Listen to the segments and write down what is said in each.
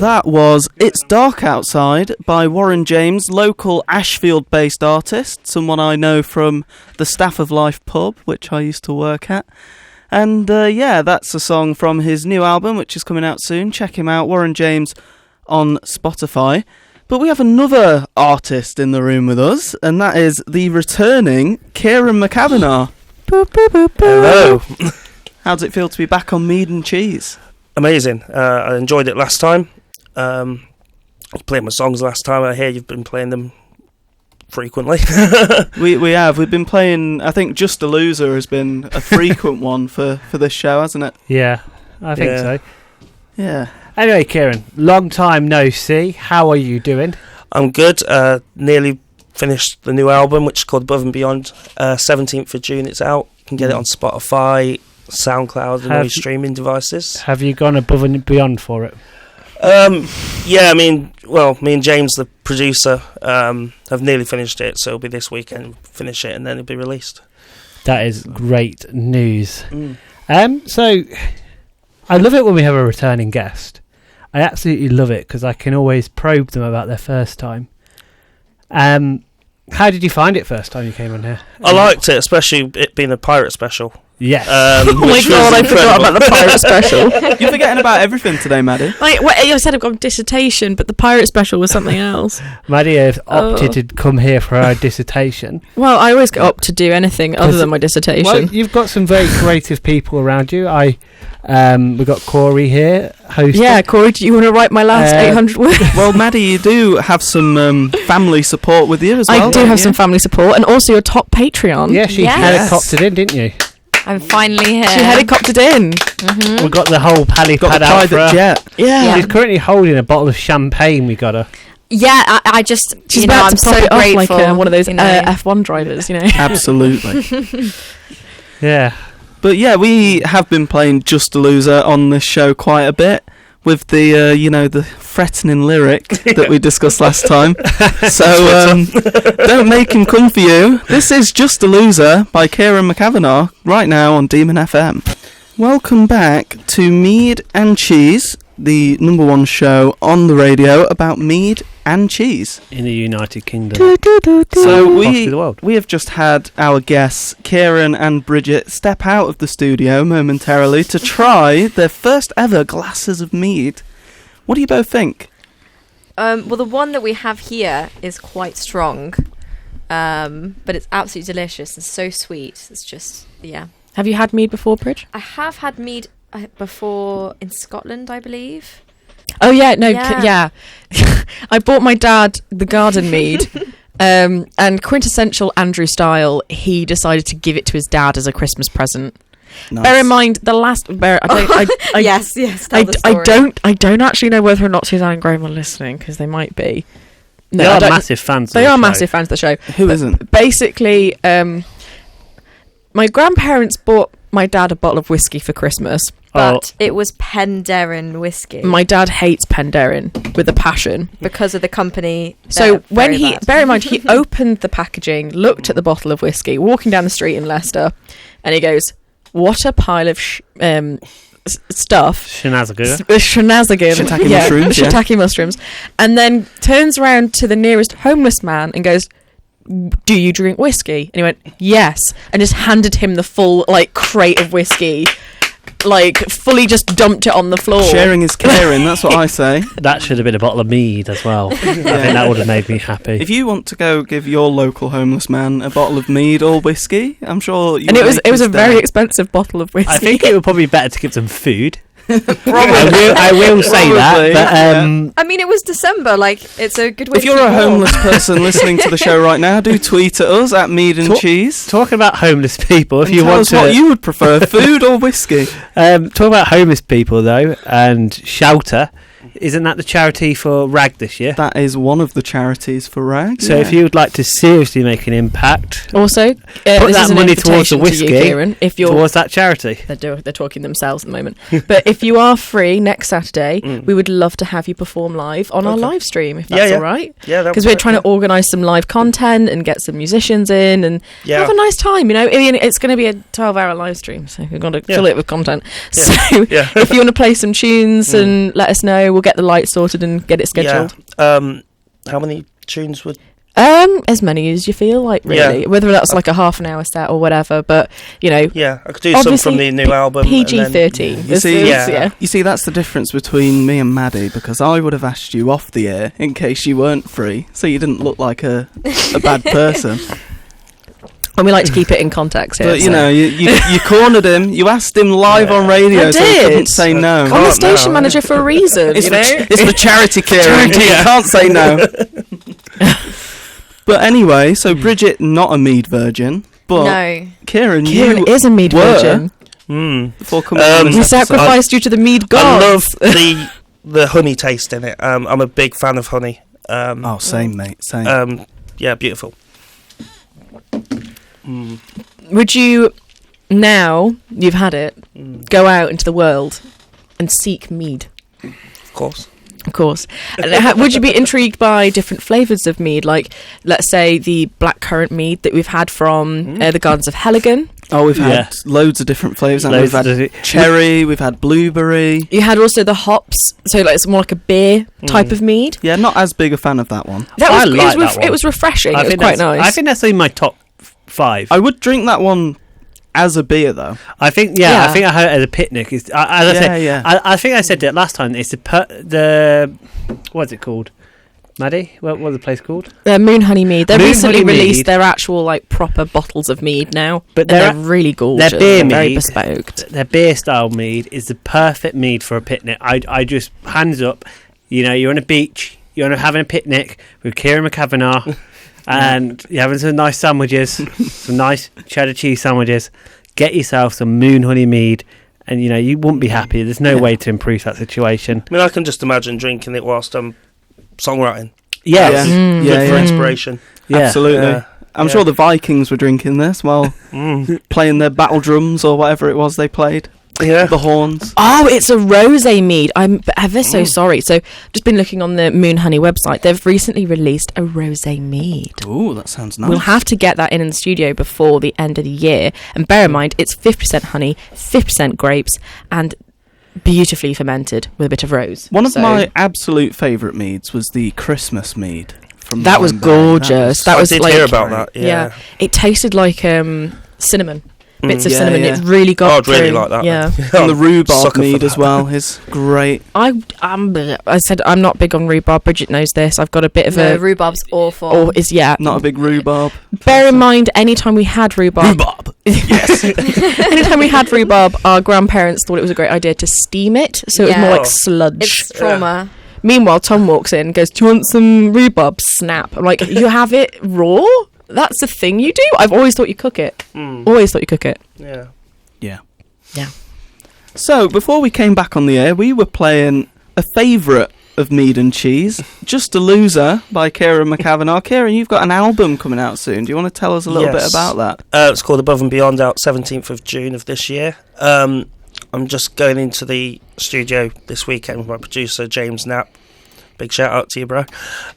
That was It's Dark Outside by Warren James, local Ashfield-based artist, someone I know from the Staff of Life pub, which I used to work at. And that's a song from his new album, which is coming out soon. Check him out, Warren James, on Spotify. But we have another artist in the room with us, and that is the returning Kieran McCavanagh. Boop, boop, boop, boop. Hello. How does it feel to be back on Mead and Cheese? Amazing. I enjoyed it last time. I was playing my songs last time. I hear you've been playing them frequently. we have. We've been playing, I think Just a Loser has been a frequent one for this show, hasn't it? Yeah, I think so. Yeah. Anyway, Kieran, long time no see. How are you doing? I'm good. Nearly finished the new album, which is called Above and Beyond. 17th of June it's out. You can get it on Spotify, SoundCloud and all your streaming devices. Have you gone above and beyond for it? Me and James, the producer, have nearly finished it, so it'll be this weekend, finish it, and then it'll be released. That is great news. So, I love it when we have a returning guest. I absolutely love it, because I can always probe them about their first time. How did you find it first time you came on here? I liked it, especially it being a pirate special. Yes. Oh my god, I forgot about the pirate special. You're forgetting about everything today, Maddie. I said I've got a dissertation, but the pirate special was something else. Maddie has opted to come here for our dissertation. Well, I always get up to do anything other than my dissertation. Well, you've got some very creative people around you. We've got Corey here hosting. Yeah, Corey, do you want to write my last 800 words? Well, Maddie, you do have some family support with you as well. I do have some family support, and also your top Patreon. Yeah, she helicoptered in, didn't you? I'm finally here. She helicoptered in. Mm-hmm. We've got the whole pally pad out for her. Jet. Yeah. She's currently holding a bottle of champagne we got her. Yeah, I just, she's about I'm to pop so it off grateful. like one of those F1 drivers, Absolutely. Yeah. But yeah, we have been playing Just a Loser on this show quite a bit with the, the threatening lyric that we discussed last time. So don't make him come for you. This is Just a Loser by Kieran McCavanagh right now on DemonFM. Welcome back to Mead and Cheese, the number one show on the radio about mead and cheese in the United Kingdom. So we have just had our guests Kieran and Bridget step out of the studio momentarily to try their first ever glasses of mead. What do you both think? Well, the one that we have here is quite strong, but it's absolutely delicious and so sweet. It's just, yeah. Have you had mead before, Bridge? I have had mead before in Scotland, I believe. Oh yeah, no, yeah. I bought my dad the garden mead, and quintessential Andrew style, he decided to give it to his dad as a Christmas present. Nice. Bear in mind the last. Yes. I don't actually know whether or not Suzanne and Graham are listening, because they might be. No, they are massive fans. They are massive fans of the show. Who isn't? Basically, my grandparents bought my dad a bottle of whiskey for Christmas. But it was Penderyn whiskey. My dad hates Penderyn with a passion. Because of the company. So when bear in mind, he opened the packaging, looked at the bottle of whiskey, walking down the street in Leicester, and he goes, "What a pile of stuff." Shenanigans. Shiitake mushrooms. And then turns around to the nearest homeless man and goes, "Do you drink whiskey?" And he went, "Yes," and just handed him the full crate of whiskey. Fully just dumped it on the floor. Sharing is caring, that's what I say. That should have been a bottle of mead as well. I think that would have made me happy. If you want to go give your local homeless man a bottle of mead or whiskey, I'm sure you. And it was a very expensive bottle of whiskey. I think it would probably be better to give them food. I will say that. But, I mean, it was December. It's a good way. If you're a homeless person listening to the show right now, do tweet at us at Mead and Cheese. Talking about homeless people, if and you tell want us to, what you would prefer, food or whiskey. Talk about homeless people though, and shelter. Isn't that the charity for RAG this year? That is one of the charities for RAG. So if you would like to seriously make an impact, also put that money towards the whiskey, Kieran, towards that charity. They're talking themselves at the moment. But if you are free next Saturday, we would love to have you perform live on our live stream, if that's all right. Yeah, because we're trying to organise some live content and get some musicians in and have a nice time. I mean, it's going to be a 12-hour live stream, so we're going to fill it with content. Yeah. So if you want to play some tunes and let us know, we'll get get the light sorted and get it scheduled. Yeah. How many tunes would? As many as you feel like, really. Yeah. Whether that's like a half an hour set or whatever, but Yeah, I could do some from the new album. PG-13. You see, you see, that's the difference between me and Maddie, because I would have asked you off the air in case you weren't free, so you didn't look like a bad person. And we like to keep it in context here. But you cornered him. You asked him live on radio, I so he did. couldn't say no. I'm the station manager for a reason. It's for charity, Kieran. You can't say no. But anyway, so Bridget, not a Mead virgin, but No. Kieran is a Mead virgin. Before coming on this We episode. sacrificed you to the Mead gods. I love the honey taste in it. I'm a big fan of honey. Same, mate. Same. Yeah, beautiful. Would you, now you've had it, go out into the world and seek mead? Of course. Of course. And would you be intrigued by different flavours of mead? Like, let's say, the blackcurrant mead that we've had from the Gardens of Heligan. Oh, we've had loads of different flavours. And we've had cherry, we've had blueberry. You had also the hops, so like it's more like a beer type of mead. Yeah, not as big a fan of that one. It was refreshing. It was quite nice. I think that's in my top 5. I would drink that one as a beer, though. I think I had it as a picnic. As I said, I think I said it last time. It's the what's it called, Maddie? What was the place called? Moon Honey Mead. They Moon recently Honey released Mead. their actual like proper bottles of mead now, But they're really gorgeous. Their beer very mead, bespoke. Their beer style mead is the perfect mead for a picnic. I just hands up. You're on a beach. You're having a picnic with Kieran McCavanagh. And you're having some nice sandwiches, some nice cheddar cheese sandwiches. Get yourself some Moon Honey Mead, and you wouldn't be happy. There's no way to improve that situation. I mean, I can just imagine drinking it whilst I'm songwriting. Yes. Good for inspiration. Yeah. Absolutely. I'm sure the Vikings were drinking this while playing their battle drums or whatever it was they played. Yeah. The horns. Oh, it's a rosé mead. I'm ever so sorry. So, just been looking on the Moon Honey website. They've recently released a rosé mead. Ooh, that sounds nice. We'll have to get that in the studio before the end of the year. And bear in mind, it's 50% honey, 50% grapes, and beautifully fermented with a bit of rose. One of my absolute favourite meads was the Christmas mead. From That was gorgeous. That was I did like, hear about that. Yeah, it tasted like cinnamon. Bits of Yeah, cinnamon. yeah. It really got I'd really through. like that. Yeah. And the rhubarb Sucker for mead as that. well is great. I said I'm not big on rhubarb. Bridget knows this. I've got a bit of No, rhubarb's awful. or is Not a big rhubarb. Bear in mind, anytime we had rhubarb, Yes. anytime we had rhubarb, our grandparents thought it was a great idea to steam it, so it was Yeah. more like Oh. sludge. It's trauma. Meanwhile, Tom walks in and goes, "Do you want some rhubarb?" Snap. I'm like, "You have it raw? That's the thing you do? I've always thought you cook it. Always thought you cook it." Yeah. Yeah. So, before we came back on the air, we were playing a favourite of Mead and Cheese, Just a Loser by Kieran McCavanagh. Kieran, you've got an album coming out soon. Do you want to tell us a little bit about that? It's called Above and Beyond, out 17th of June of this year. I'm just going into the studio this weekend with my producer, James Knapp. Big shout out to you, bro.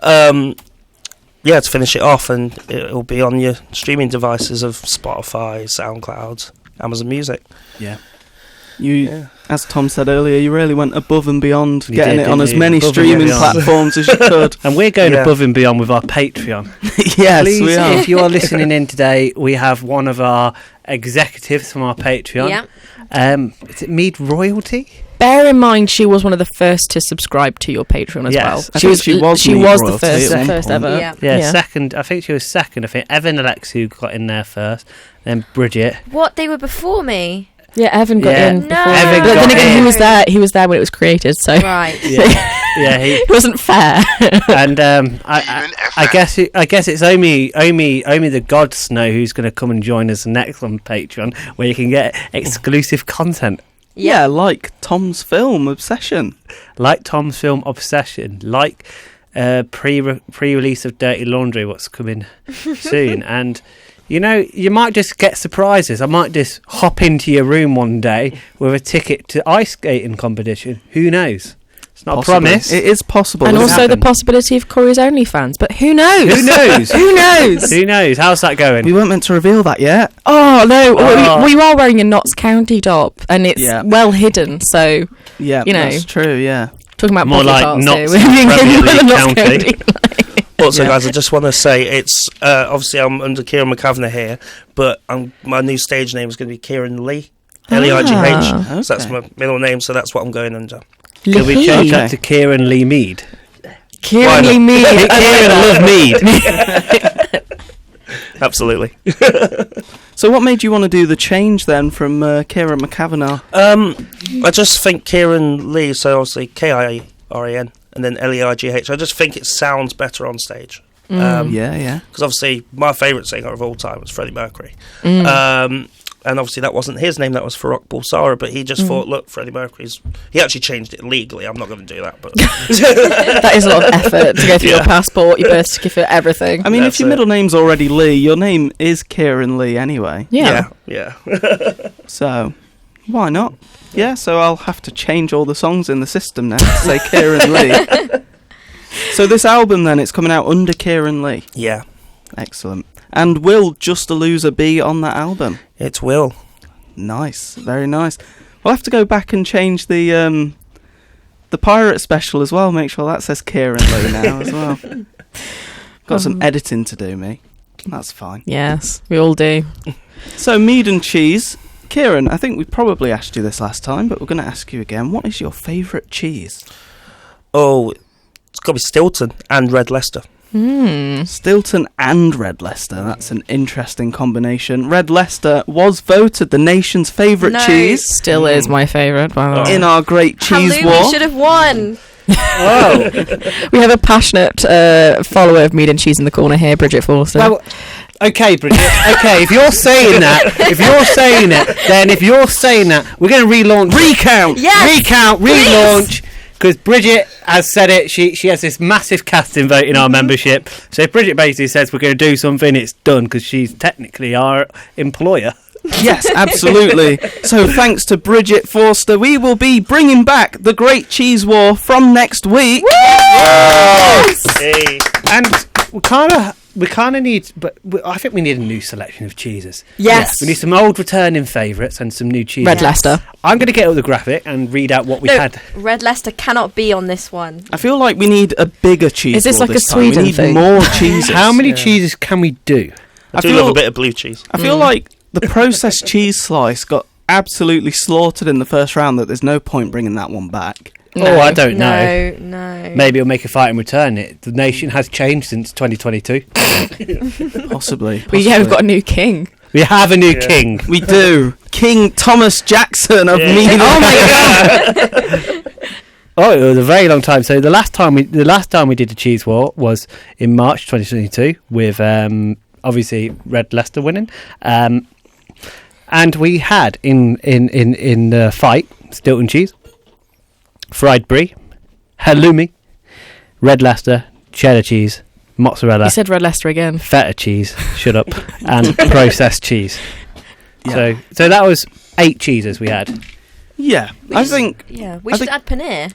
To finish it off, and it'll be on your streaming devices of Spotify, SoundCloud, Amazon Music. Yeah. As Tom said earlier, you really went above and beyond You getting did, it on didn't as you? many Above and streaming beyond. platforms as you could. And we're going Yeah. above and beyond with our Patreon. Yes, Please, we are. if you are listening in today, we have one of our executives from our Patreon. Yeah. Is it Mead Royalty? Bear in mind, she was one of the first to subscribe to your Patreon as Yes. well. I think she was She Mead was the Royalty first, at one first point. ever. Yeah. Yeah, second. I think she was second. I think Evan and Alexu got in there first. Then Bridget. What? They were before me? Yeah, Evan got Yeah. in. No. before. Evan But got then again, in. he was there when it was created, so Right. Yeah, he. it wasn't fair. And I guess it's only the gods know who's going to come and join us next on Patreon, where you can get exclusive content. Yeah, like Tom's film, Obsession. Like Tom's film Obsession, like pre-release of Dirty Laundry, what's coming soon. And you might just get surprises. I might just hop into your room one day with a ticket to ice skating competition. Who knows? It's not Possibly. a promise. It is possible. And It also the happened. possibility of Corey's OnlyFans, but who knows? Who knows? Who knows? Who knows? How's that going? We weren't meant to reveal that yet. Oh no, Oh. you are wearing a Notts County top, and it's Yeah. well hidden. So Yeah, You know. that's true, yeah. Talking about More body like parts not here. Premier League North County. County. Also, Yeah. guys, I just want to say it's obviously I'm under Kieran McCavanagh here, but my new stage name is going to be Kieran Leigh, Leigh. Ah, So that's okay. my middle name. So that's what I'm going under. Can we change Okay. that to Kieran Leigh Mead? Kieran Leigh Mead. Kieran Love Mead. Absolutely. So what made you want to do the change then from Kieran McCavanagh? I just think Kieran Leigh, so obviously Kiran and then Leigh. I just think it sounds better on stage. Yeah. Because obviously my favourite singer of all time was Freddie Mercury. Mm. And obviously that wasn't his name, that was Farrokh Bulsara, but he just thought, look, Freddie Mercury's... He actually changed it legally, I'm not going to do that, but... That is a lot of effort to go through your passport, your birth certificate, everything. I mean, That's if your it. middle name's already Lee, your name is Kieran Leigh anyway. yeah. Yeah. So, why not? Yeah, so I'll have to change all the songs in the system now to say Kieran Leigh. So this album then, it's coming out under Kieran Leigh. Yeah, Excellent. And will Just a Loser be on that album? it will. Nice, very nice. We'll have to go back and change the pirate special as well. Make sure that says Kieran Leigh now as well. Got some editing to do, me. That's fine. Yes, we all do. So Mead and Cheese. Kieran, I think we probably asked you this last time, but we're going to ask you again. What is your favourite cheese? Oh, it's got to be Stilton and Red Leicester. Stilton and Red Leicester. That's an interesting combination. Red Leicester was voted the nation's favourite No. cheese Still is my favourite, by the way. in our great cheese Halloumi war. should have won. Oh, We have a passionate follower of Mead and Cheese in the corner here, Bridget Forster. well, okay, Bridget. Okay, if you're saying that, we're going to relaunch. Recount! Yes, Recount, please. relaunch. Because Bridget has said it, she has this massive casting vote in our membership. So if Bridget basically says we're going to do something, it's done because she's technically our employer. Yes, absolutely. So thanks to Bridget Forster, we will be bringing back the Great Cheese War from next week. Hey. And we kind of need, I think we need a new selection of cheeses. Yes. We need some old returning favourites and some new cheeses. Red Leicester. I'm going to get out the graphic and read out what we No, had. Red Leicester cannot be on this one. I feel like we need a bigger cheese. Is this war like a this time. We Sweden need thing? more cheeses. How many cheeses can we do? I I do feel- love a bit of blue cheese. I feel like the processed cheese slice got absolutely slaughtered in the first round, that there's no point bringing that one back. Oh, I don't know. No. Maybe it'll make a fight and return it. The nation has changed since 2022. Possibly. We've got a new king. We have a new king. We do. King Thomas Jackson of Yeah. Mead. Oh my god! Oh, it was a very long time. So the last time we did the cheese war was in March 2022 with obviously Red Leicester winning, and we had in the fight Stilton cheese, fried brie, halloumi, Red Leicester, cheddar cheese, mozzarella, You said Red Leicester again. feta cheese, shut up, and processed cheese. Yeah. So that was 8 cheeses we had. Yeah, I think Yeah, we I should think- add paneer.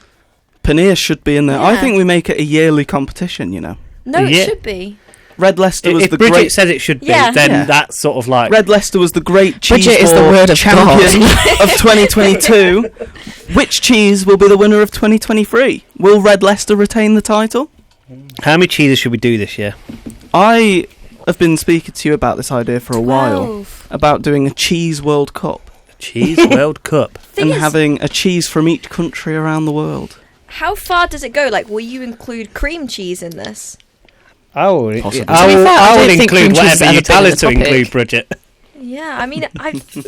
paneer should be in there. I Yeah. think we make it a yearly competition, you know. No, it Yeah. should be. Red Leicester was If the Bridget great... says it should be, Yeah. then Yeah. that's sort of like Red Leicester was the great cheese Bridget is the war word of champion of 2022. Which cheese will be the winner of 2023? Will Red Leicester retain the title? How many cheeses should we do this year? I have been speaking to you about this idea for a while, 12. about doing a cheese World Cup Cheese World Cup. Thing and is, having a cheese from each country around the world. how far does it go? Like, will you include cream cheese in this? I will, Possibly. I To be will, fair, I I will don't think include cream cheese has whatever you ever tell been us to a topic. include, Bridget. Yeah, I mean,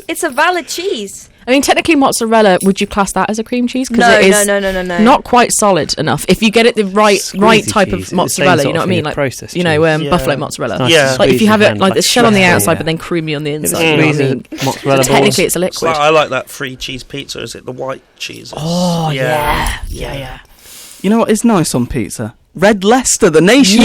it's a valid cheese. I mean, technically, mozzarella. Would you class that as a cream cheese? 'Cause No, it is no. not quite solid enough. If you get it the right Squeezy type cheese, of it's the mozzarella, same you know what I sort of mean? thing, Like processed you know, cheese. buffalo Yeah. mozzarella. Nice Yeah. to Like if squeeze you have your it hand, like the shell on the squeeze outside, it. but then creamy on the inside. Mm. You know what I Squeeze mean? it, mozzarella Technically, balls. it's a It's liquid. like, I like that free cheese pizza. Is it the white cheese? Oh Yeah. yeah. You know what is nice on pizza? Red Leicester, the nation.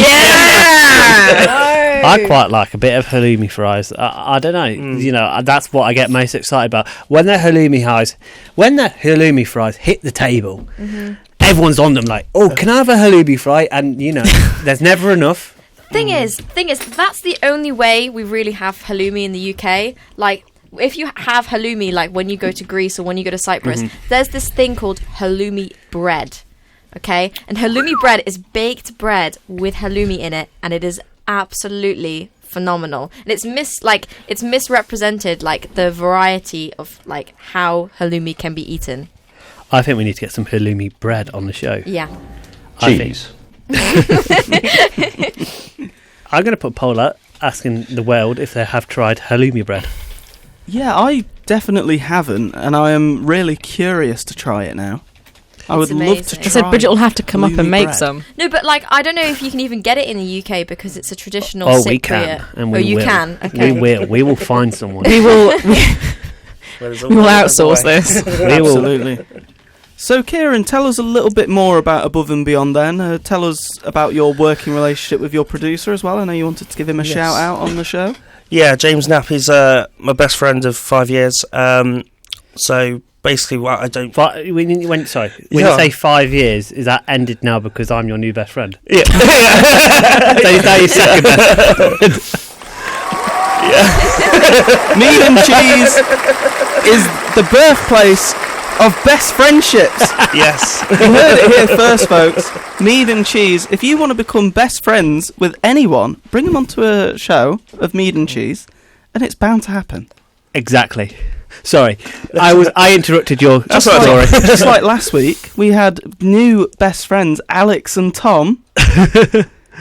I quite like a bit of halloumi fries. I don't know, you know, that's what I get most excited about when the halloumi fries hit the table. Everyone's on them like, oh, can I have a halloumi fry? And you know, there's never enough. Thing is, that's the only way we really have halloumi in the UK. Like, if you have halloumi, like when you go to Greece or when you go to Cyprus, there's this thing called halloumi bread. Okay, and halloumi bread is baked bread with halloumi in it, and it is absolutely phenomenal. And it's misrepresented, like the variety of like how halloumi can be eaten. I think we need to get some halloumi bread on the show. Yeah. Cheese. I'm going to put a poll out asking the world if they have tried halloumi bread. Yeah, I definitely haven't, and I am really curious to try it now. I would love to amazing. try. I said Bridget will have to come up halloumi and make bread. some. No, but like I don't know if you can even get it in the UK because it's a traditional. Oh, Cypriot. we can, and we you will. can. Okay. We will find someone. We will Well, there's we will always outsource a way. this. We will. Absolutely. So, Kieran, tell us a little bit more about Above and Beyond then. Tell us about your working relationship with your producer as well. I know you wanted to give him a Yes. shout out on the show. Yeah, James Knapp is my best friend of 5 years. So basically, what I don't. When you say 5 years, is that ended now because I'm your new best friend? Yeah. So is that your second best friend? Mead and Cheese is the birthplace of best friendships. Yes. You heard it here first, folks. Mead and Cheese. If you want to become best friends with anyone, bring them onto a show of Mead and Cheese, and it's bound to happen. Exactly. Sorry, I interrupted your That's all story. right. Just like last week, we had new best friends, Alex and Tom,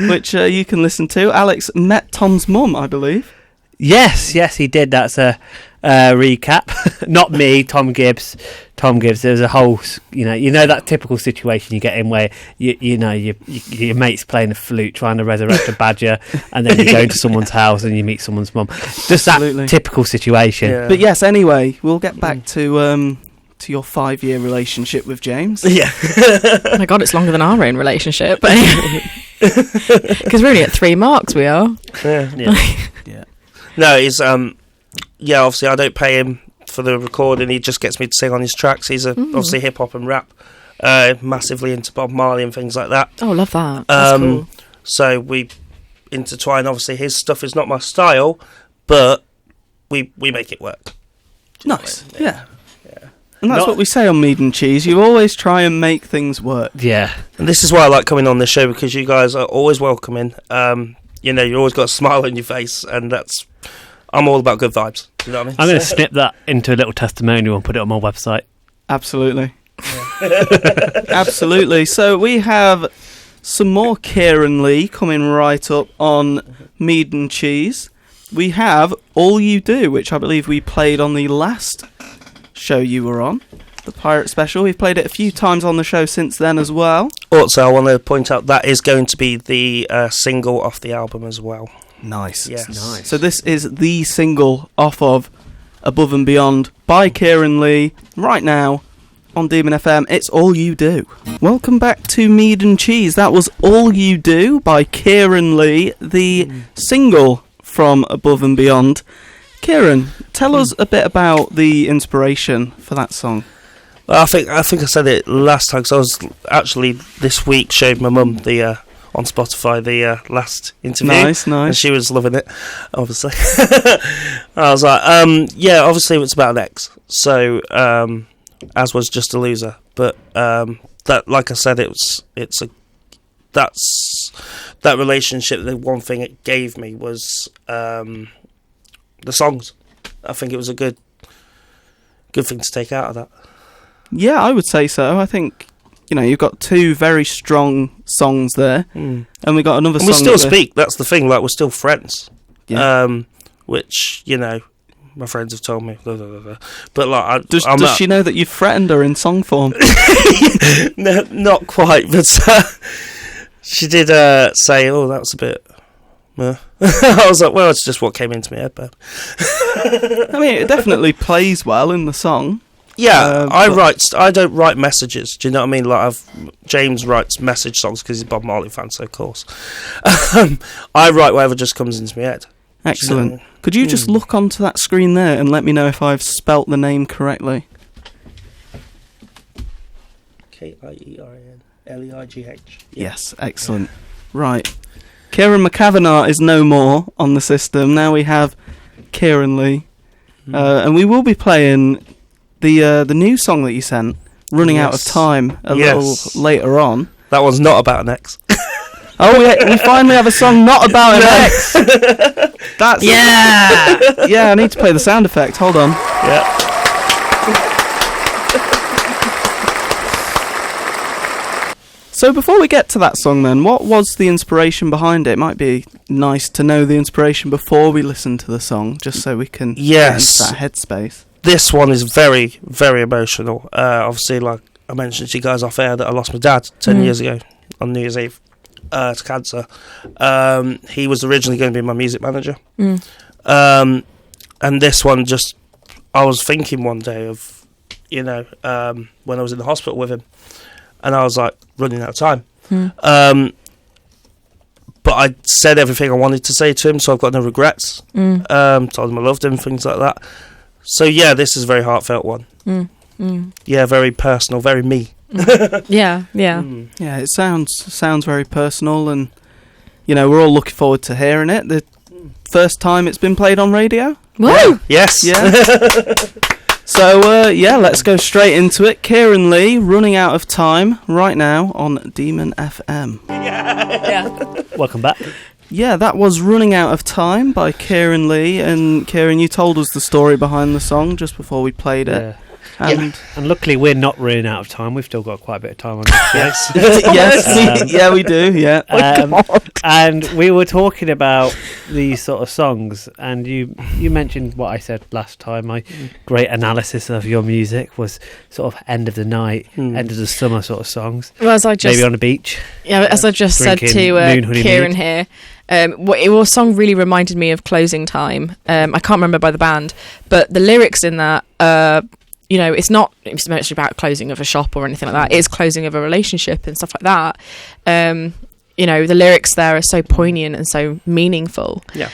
which you can listen to. Alex met Tom's mum, I believe. Yes, he did. That's a recap. Not me, Tom Gibbs. There's a whole, you know that typical situation you get in where your mate's playing a flute trying to resurrect a badger, and then you go into someone's house and you meet someone's mum. Just Absolutely. that typical situation. Yeah. But yes, anyway, we'll get back to your 5-year relationship with James. Yeah. Oh my god, it's longer than our own relationship. Because we're only at 3 marks, we are. Yeah. No, he's obviously I don't pay him for the recording. He just gets me to sing on his tracks. He's obviously hip hop and rap, massively into Bob Marley and things like that. Oh, love that. That's cool. So we intertwine. Obviously, his stuff is not my style, but we make it work. Nice. Yeah. And that's what we say on Mead and Cheese. You always try and make things work. Yeah. And this is why I like coming on this show, because you guys are always welcoming. You always got a smile on your face, and I'm all about good vibes. You know what I mean? I'm going to snip that into a little testimonial and put it on my website. Absolutely. Absolutely. So we have some more Kieran Leigh coming right up on Mead and Cheese. We have All You Do, which I believe we played on the last show you were on, the Pirate Special. We've played it a few times on the show since then as well. Also, I want to point out that is going to be the single off the album as well. Nice. Yes. Nice. So this is the single off of Above and Beyond by Kieran Leigh right now on DemonFM. It's All You Do. Welcome back to Mead and Cheese. That was All You Do by Kieran Leigh, the single from Above and Beyond. Kieran, tell us a bit about the inspiration for that song. Well, I think I said it last time, because I was actually this week showed my mum the on Spotify the last interview. Nice. And she was loving it, obviously. I was like, obviously it's about an ex. So, as was Just a Loser. But that, like I said, that relationship. The one thing it gave me was the songs. I think it was a good thing to take out of that. Yeah, I would say so. I think, you've got 2 very strong songs there, and we got another song. We still speak. That's the thing. Like, we're still friends. Yeah. Which my friends have told me. Blah, blah, blah, blah. But like, Does she know that you've threatened her in song form? No, not quite. But she did say, "Oh, that was a bit." I was like, "Well, it's just what came into my head, babe." I mean, it definitely plays well in the song. Yeah, I don't write messages. Do you know what I mean? Like, James writes message songs because he's a Bob Marley fan, so of course. I write whatever just comes into my head. Excellent. So, Could you just look onto that screen there and let me know if I've spelt the name correctly? KIERANLEIGH. Yes, excellent. Right. Kieran McCavanagh is no more on the system. Now we have Kieran Leigh. And we will be playing the new song that you sent, running out of time a little later on. That one's not about an ex. Oh, we finally have a song not about an ex. That's yeah. I need to play the sound effect. Hold on. Yeah. So before we get to that song then, what was the inspiration behind it? It might be nice to know the inspiration before we listen to the song, just so we can get into that headspace. This one is very, very emotional. Obviously, like I mentioned to you guys off air, that I lost my dad 10 years ago on New Year's Eve to cancer. He was originally going to be my music manager. And this one just, I was thinking one day of, when I was in the hospital with him, and I was like running out of time. But I said everything I wanted to say to him, so I've got no regrets. Told him I loved him, things like that. So yeah, this is a very heartfelt one. Yeah, very personal, very me. Yeah. Yeah, it sounds very personal, and we're all looking forward to hearing it. The first time it's been played on radio. Woo! Yes. Yeah. So let's go straight into it. Kieran Leigh, Running Out of Time, right now on DemonFM. Yeah. Welcome back. Yeah, that was Running Out of Time by Kieran Leigh, and Kieran, you told us the story behind the song just before we played it. Yeah. And luckily we're not running out of time. We've still got quite a bit of time on this. Yes. yes, yeah, we do. Yeah. And we were talking about these sort of songs, and you mentioned what I said last time. My great analysis of your music was sort of end of the night, end of the summer sort of songs. Well, as I just maybe on a beach. Yeah, as I just said to Kieran here. Your song really reminded me of Closing Time. I can't remember by the band, but the lyrics in that, it's not much about closing of a shop or anything like that. It is closing of a relationship and stuff like that. The lyrics there are so poignant and so meaningful. Yeah.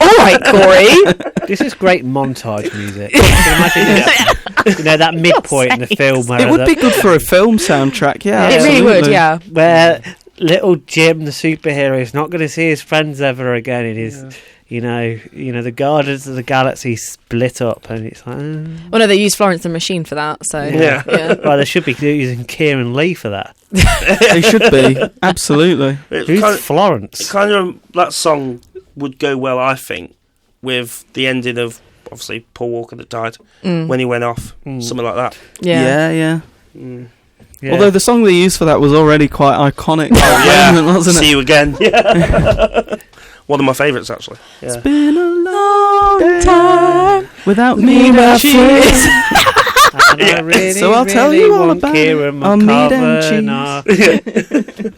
All right, Corey. This is great montage music. You can imagine that midpoint in the film. Where it would be good for a film soundtrack. Yeah, it really would. Yeah. Where little Jim, the superhero, is not going to see his friends ever again. It is. The Guardians of the Galaxy split up, and it's like. Well, no, they use Florence the Machine for that. So yeah. Well, they should be using Kieran Leigh for that. They should be, absolutely. Who's Florence? That song would go well, I think, with the ending of obviously Paul Walker that died when he went off, something like that. Yeah. Yeah. Although the song they used for that was already quite iconic, wasn't it? See you again. Yeah. One of my favourites, actually. Yeah. It's been a long time without me, my friends. So I'll tell you all about Kieran our Mead and Cheese.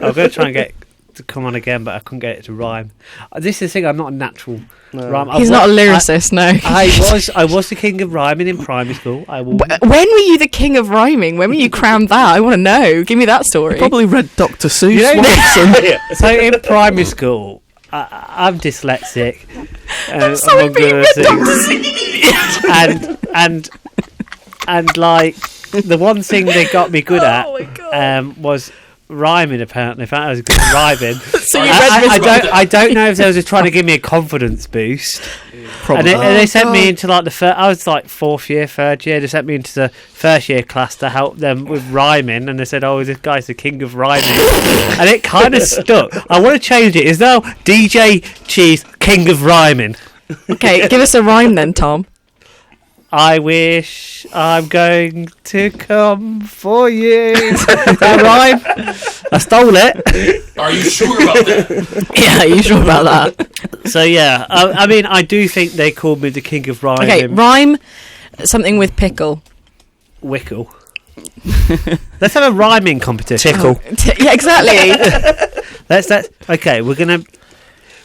I was going to try and get to come on again, but I couldn't get it to rhyme. This is the thing. I'm not a natural rhyme. He's not a lyricist. No. I was the king of rhyming in primary school. When were you the king of rhyming? When were you crammed that? I want to know. Give me that story. Probably read Dr. Seuss once. So in primary school, I'm dyslexic. I'm sorry, but you read Dr. Seuss. and like the one thing they got me good at was rhyming. Apparently, I was good at rhyming. So you I don't know if they were just trying to give me a confidence boost. And they sent me into like I was like third year. They sent me into the first year class to help them with rhyming, and they said, "Oh, this guy's the king of rhyming," and it kind of stuck. I want to change it. Is now DJ Cheese king of rhyming? Okay, give us a rhyme then, Tom. I wish I'm going to come for you. That rhyme? I stole it. Are you sure about that? Yeah, are you sure about that? So yeah, I mean, I do think they called me the king of rhyming. Okay, rhyme something with pickle. Wickle. Let's have a rhyming competition. Tickle. Yeah, exactly. Let's. Okay, we're gonna.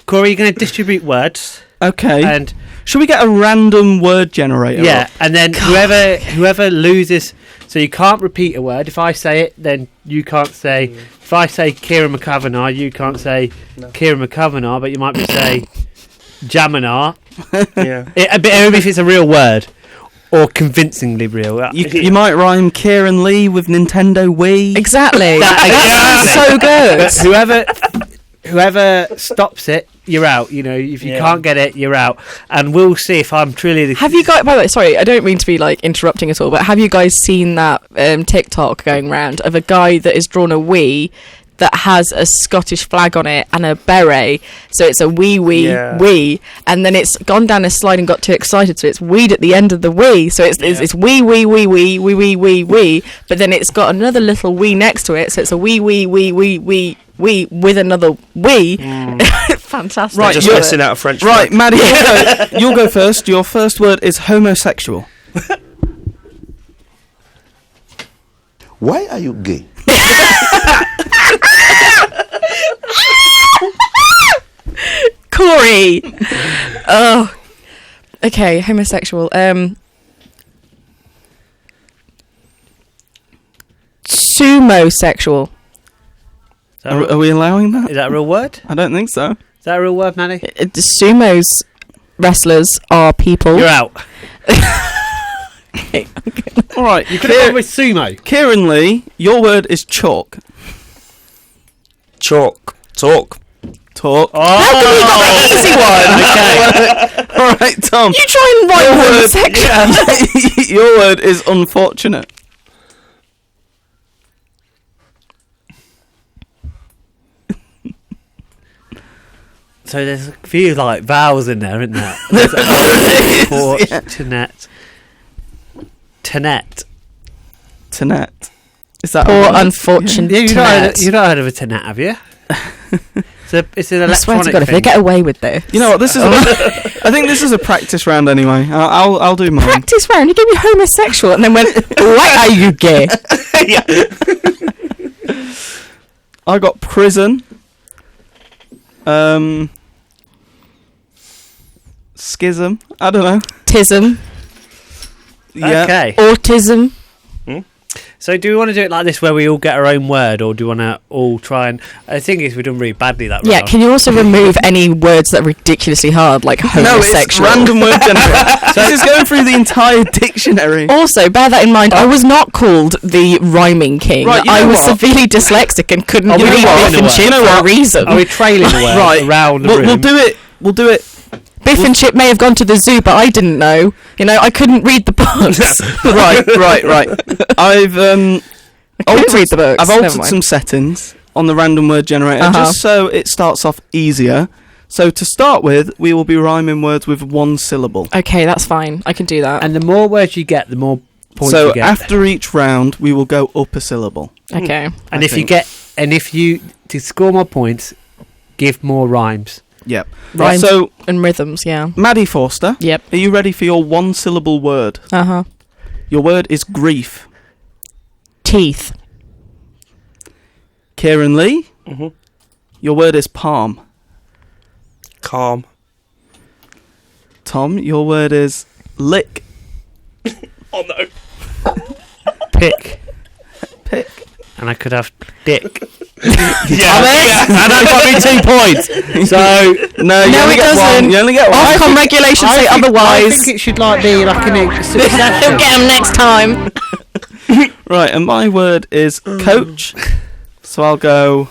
Corey, you're gonna distribute words. Okay. And should we get a random word generator? Yeah, and then whoever loses, so you can't repeat a word. If I say it, then you can't say. If I say Kieran McCavanagh, you can't say Kieran McCavanagh, but you might be say Jaminar. Yeah. But only if it's a real word or convincingly real. You might rhyme Kieran Leigh with Nintendo Wii. Exactly. That's so good. Whoever. whoever stops it, you're out. You know, if you Yeah. can't get it, you're out. And we'll see if I'm truly the... Have you guys, by the way, sorry, I don't mean to be like interrupting at all, but have you guys seen that TikTok going round of a guy that has drawn a wee that has a Scottish flag on it and a beret, so it's a wee Yeah. wee, and then it's gone down a slide and got too excited, so it's weed at the end of the wee, so it's wee, but then it's got another little wee next to it, so it's a wee with another wee. Fantastic. Right, just you're- missing out a French Right, flag. Maddie, you'll go first. Your first word is homosexual. Why are you gay? Corey. Oh. Okay, homosexual. Sumo-sexual. Are we allowing that? Is that a real word? I don't think so. Is that a real word, Maddie? Sumo's wrestlers are people. You're out. All right, You could have gone with sumo. Kieran Leigh, your word is chalk. Chalk. Talk. Talk. Oh, Easy one. okay. All right, Tom. You try and write Your homosexual. Your word is unfortunate. So there's a few like vowels in there, isn't there? There's unfortunate. Tenet. Tenet. Is that Poor a word? unfortunate. Yeah, you've not heard of a tenet, have you? It's an I swear to electronic God, if they thing. get away with this. You know what? This is. I think this is a practice round anyway. I'll do mine. Practice round. You gave me homosexual and then went, why are you gay? I got prison. Schism. I don't know. Tism. Yeah. Okay. Autism. So do we want to do it like this, where we all get our own word, or do we want to all try and? I think we've done really badly that Yeah, round. can you also remove any words that are ridiculously hard, like No, homosexual? it's random word generator. This is going through the entire dictionary. Also, bear that in mind, I was not called the rhyming king. Right, you I know was what? severely dyslexic and couldn't Oh, read you know what? Biff and Chip You know for a what? reason. Are we trailing the word Right. around the room? We'll do it. We'll do it. Biff and Chip may have gone to the zoo, but I didn't know. You know, I couldn't read the books. Right. I've I couldn't read the books. I've Never altered mind. some settings on the random word generator Uh-huh. just so it starts off easier. So to start with, we will be rhyming words with one syllable. Okay, that's fine. I can do that. And the more words you get, the more points So you get. after each round, we will go up a syllable. Okay. and I if you think. get, and if you to score more points, give more rhymes. Yep. Rhymes So and rhythms, yeah. Maddie Forster, Yep. are you ready for your one syllable word? Uh-huh. Your word is grief. Teeth. Kieran Leigh, Mhm. your word is palm. Calm. Tom, your word is lick. Oh no. Pick. Pick. And I could have dick. Yeah. And I've got me 2 points. So No, you No, only it get doesn't. one. You only get one. Ofcom regulations say I otherwise. think it should like be like an He'll succession. get them next time. Right, and my word is coach. So I'll go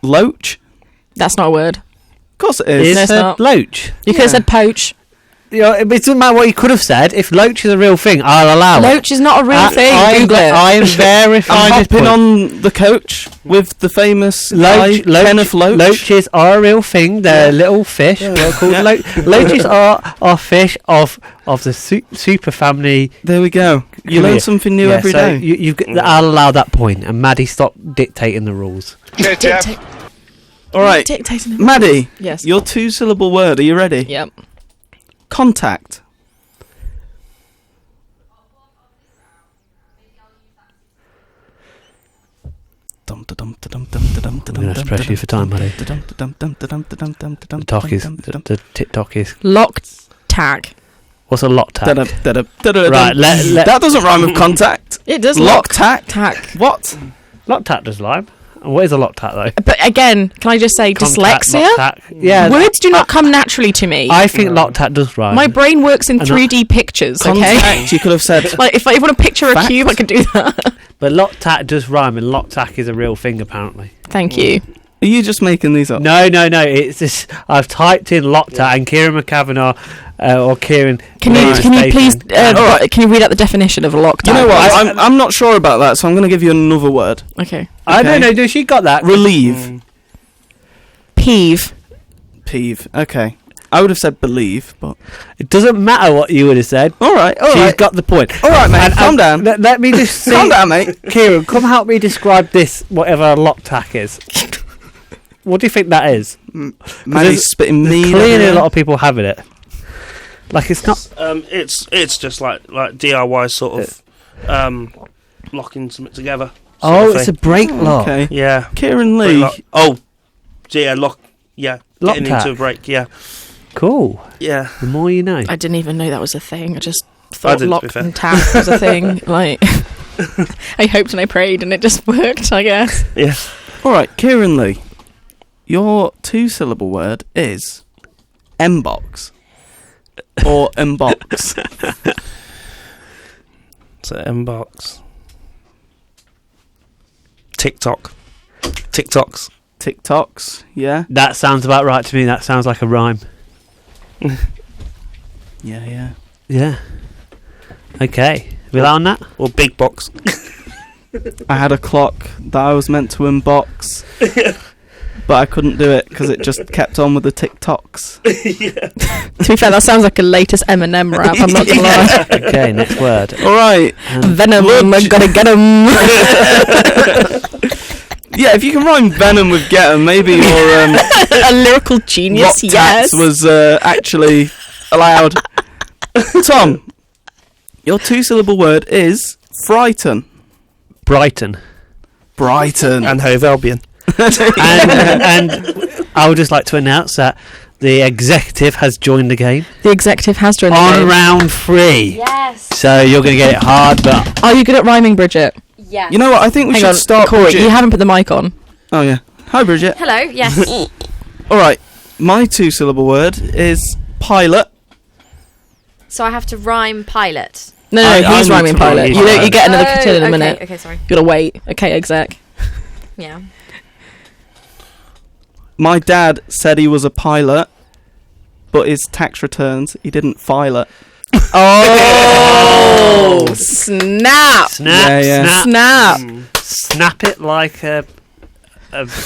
loach. That's not a word. Of course it is. Is No, it's a not. loach. You could have said poach. You know, it doesn't matter what you could have said. If loach is a real thing, I'll allow it. Loach is not a real thing. Google it. I am I'm verifying this hopping point. on the coach with the famous Loach, guy, Kenneth Loach. Loaches are a real thing. They're little fish. They're called Yeah. loaches are fish of the super family. There we go. You Come learn here. something new Yeah, every so day. I'll allow that point. And Maddie, stop dictating the rules. All right, Dictating. Maddie, Yes. your two-syllable word. Are you ready? Yep. Contact. I'm going to press you for time, Maddie. The talk is the TikTok is. Locked tag. What's a lot tag? Right, let- that doesn't rhyme with contact. It does Lock tack. Tack. What? Lot tag does lime. What is a Loctat though? But again, can I just say Contact, dyslexia? Loctat. Yeah. Words do not come naturally to me. I think Loctat does rhyme. My brain works in And 3D pictures, okay? Contact, you could have said. Like, if I want to picture a Fact. cube, I can do that. But Loctat does rhyme, and Loctac is a real thing apparently. Thank you. Are you just making these up? No. It's just I've typed in Loctat and Kieran McCavanagh or Kieran. Can you please can you read out the definition of a Loctat? You know what? I'm not sure about that, so I'm going to give you another word. Okay. I don't Okay. know. She got that. Relieve. Peeve. Peeve. Okay. I would have said believe, but It doesn't matter what you would have said. all right. She's got the point. All right, mate. And- Calm down. Let me just see. Calm down, mate. Kieran, come help me describe this. Whatever a Loctac is. What do you think that is? Maddie's spitting mead. Clearly, a everywhere. lot of people having it. Like it's not. It's just like DIY sort of locking something together. sort Oh, of it's a thing. break lock. Okay. Yeah. Kieran Leigh. Oh, yeah, lock. Yeah, getting Locktac. into a break. Yeah, Cool. yeah. The more you know. I didn't even know that was a thing. I just I thought did, to be lock fair. and tap was a thing. Like, I hoped and I prayed, and it just worked, I guess. Yeah. All right, Kieran Leigh. Your 2-syllable word is M-box or M-box. So inbox. TikToks. TikToks. Yeah. That sounds about right to me. That sounds like a rhyme. Yeah. Yeah. Okay. We on that? Or big box. I had a clock that I was meant to unbox, but I couldn't do it because it just kept on with the TikToks. To be fair, that sounds like a latest Eminem rap. I'm not gonna lie. Okay, next word. All right. Venom, I'm gonna get him. Yeah, if you can rhyme venom with get 'em, maybe your A lyrical genius, rock yes. tax was actually allowed. Tom, your 2-syllable word is frighten. Brighton. Brighton. And Hove Albion. And I would just like to announce that the executive has joined the game The executive has joined the on game. round 3. Yes. So you're going to get it hard, but Are you good at rhyming, Bridget? Yeah. You know what? I think we Hang should on, start. Corey, Bridget. you haven't put the mic on. Oh yeah. Hi, Bridget. Hello. Yes. All right. My 2-syllable word is pilot. So I have to rhyme pilot. No, I he's need rhyming to pilot. rhyme You pilot. get another Oh, turn in a okay, minute. Okay, sorry. You gotta wait. Okay, exec. Yeah. My dad said he was a pilot, but his tax returns he didn't file it. Oh, snap! snap, Yeah. snap, Snap! snap it like a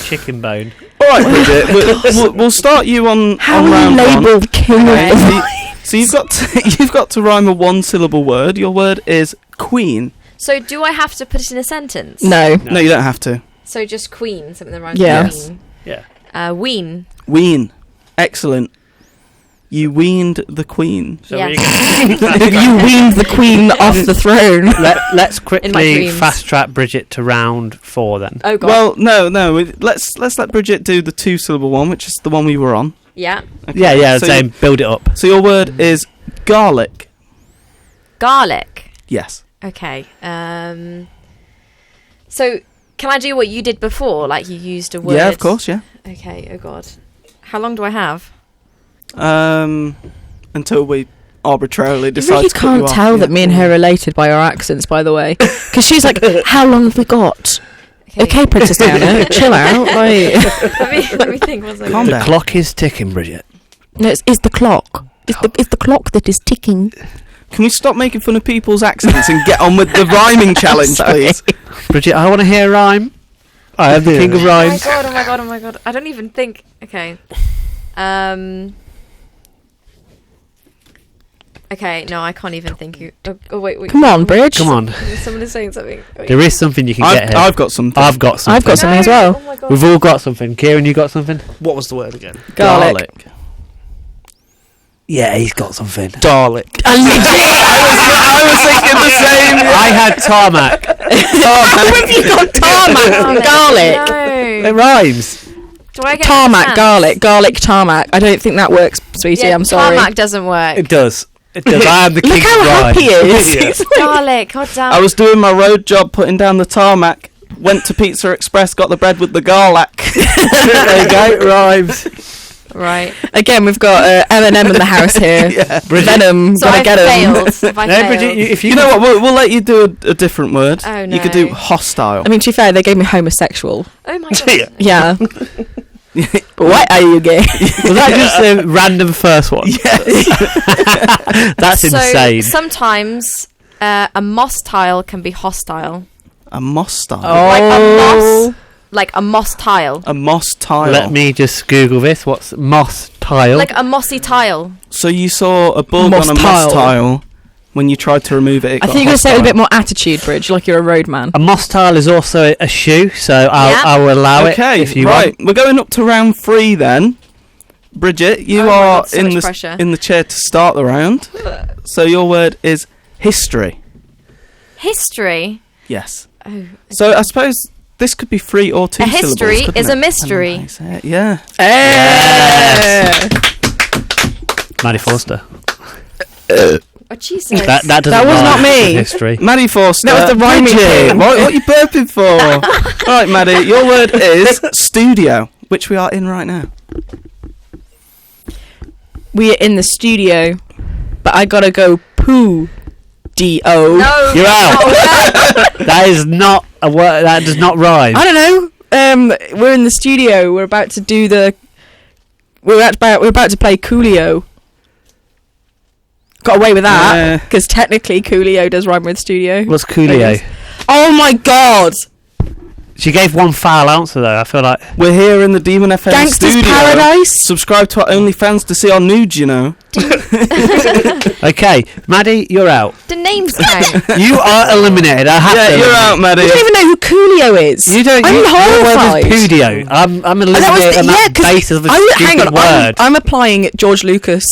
chicken bone. All right, Bridget. we'll start you on How on are you round one. labelled king Okay. of the So you've got to rhyme a 1-syllable word. Your word is queen. So do I have to put it in a sentence? No. No, you don't have to. So just queen, something that rhymes Yeah. with Yes. queen. Yeah. Ween. Wean. Excellent. You weaned the queen. So Yeah. we're gonna You weaned the queen off the throne. let's In my quickly dreams. fast track Bridget to round 4 then. Oh god. Well, no. Let's let Bridget do the 2-syllable one, which is the one we were on. yeah. Okay. Yeah, So, same. Build it up. so your word is garlic. Garlic. Yes. Okay. So can I do what you did before? Like you used a word. Yeah, of course. Yeah. Okay. Oh god. How long do I have? Until we arbitrarily You decide really to cut you can't off, tell yeah. that me and her are related by our accents, by the way. Because she's like, how long have we got? Okay, Princess Diana, chill out. Like, let me think. One second. Calm down. Clock is ticking, Bridget. no, it's the clock. It's the clock that is ticking. Can we stop making fun of people's accents and get on with the rhyming challenge, Sorry. please? Bridget, I want to hear a rhyme. I am the king of Oh my rhymes. god! Oh my god! Oh my god! I don't even think. Okay. Okay. No, I can't even think. Oh wait. Come on, Bridge. Come on. Someone is saying something. Wait. There is something you can get here. I've got something. I've got something. I've got something as well. Oh my god. We've all got something. Kieran, you got something? What was the word again? Garlic. Yeah, he's got something. Dalek. I was thinking the same. I had tarmac. How have you got tarmac and garlic? It No. rhymes. Do I get Tarmac, chance? garlic, tarmac. I don't think that works, sweetie. Yeah, I'm sorry. Tarmac doesn't work. It does. It does. I am the king Look how of rhymes. happy he is. Yeah. He's like, Garlic. God damn. I was doing my road job, putting down the tarmac. went to Pizza Express, got the bread with the garlic. There you go, rhymes. Right. Again, we've got Eminem in the house here. Yeah. Venom, So gotta I've get him. failed. Have I No, failed? Bridget, if you You know what? We'll let you do a different word. Oh, You could do no. hostile. I mean, to be fair, they gave me homosexual. Oh my god. Yeah. Why are you gay? Was that just a random first one? Yes. That's So insane. sometimes a moss tile can be hostile. A moss style. Like a moss. Like a moss tile. A moss tile. Let me just Google this. What's moss tile? Like a mossy tile. So you saw a bug Moss on a tile. moss tile. When you tried to remove it, I think you're going to say it with a bit more attitude, Bridge, like you're a roadman. a moss tile is also a shoe, so I will allow Okay, it if you right. want. We're going up to round 3 then. Bridget, you Oh my are God, so in much the pressure. in the chair to start the round. So your word is history. History. Yes. Oh. So I suppose this could be 3 or 2 A syllables. history couldn't is it? a mystery. And then I say it, yeah. Maddie Forster. Oh Jesus. That doesn't That was rhyme not me. with History. Maddie Forster. That was the rhyming Bridget, thing. what are you burping for? Right, Maddie, your word is studio, which we are in right now. We are in the studio, but I gotta go poo. D-O. No. You're out. Oh, That is not a word. That does not rhyme. I don't know. We're in the studio. We're about to do the. We're about to play Coolio. Got away with that Yeah. because technically Coolio does rhyme with studio. What's Coolio? Oh my god! She gave one foul answer though. I feel like We're here in the DemonFM Gangsters studio. Paradise. Subscribe to our OnlyFans to see our nudes, you know. okay, Maddie, you're out. the names count. You are eliminated. I have Yeah, to you're eliminate. out, Maddie. You don't even know who Coolio is. You don't. I'm Your word horrified. is Pudio. I'm And that was eliminated on that 'cause basis of a hang stupid on, word. I'm applying George Lucas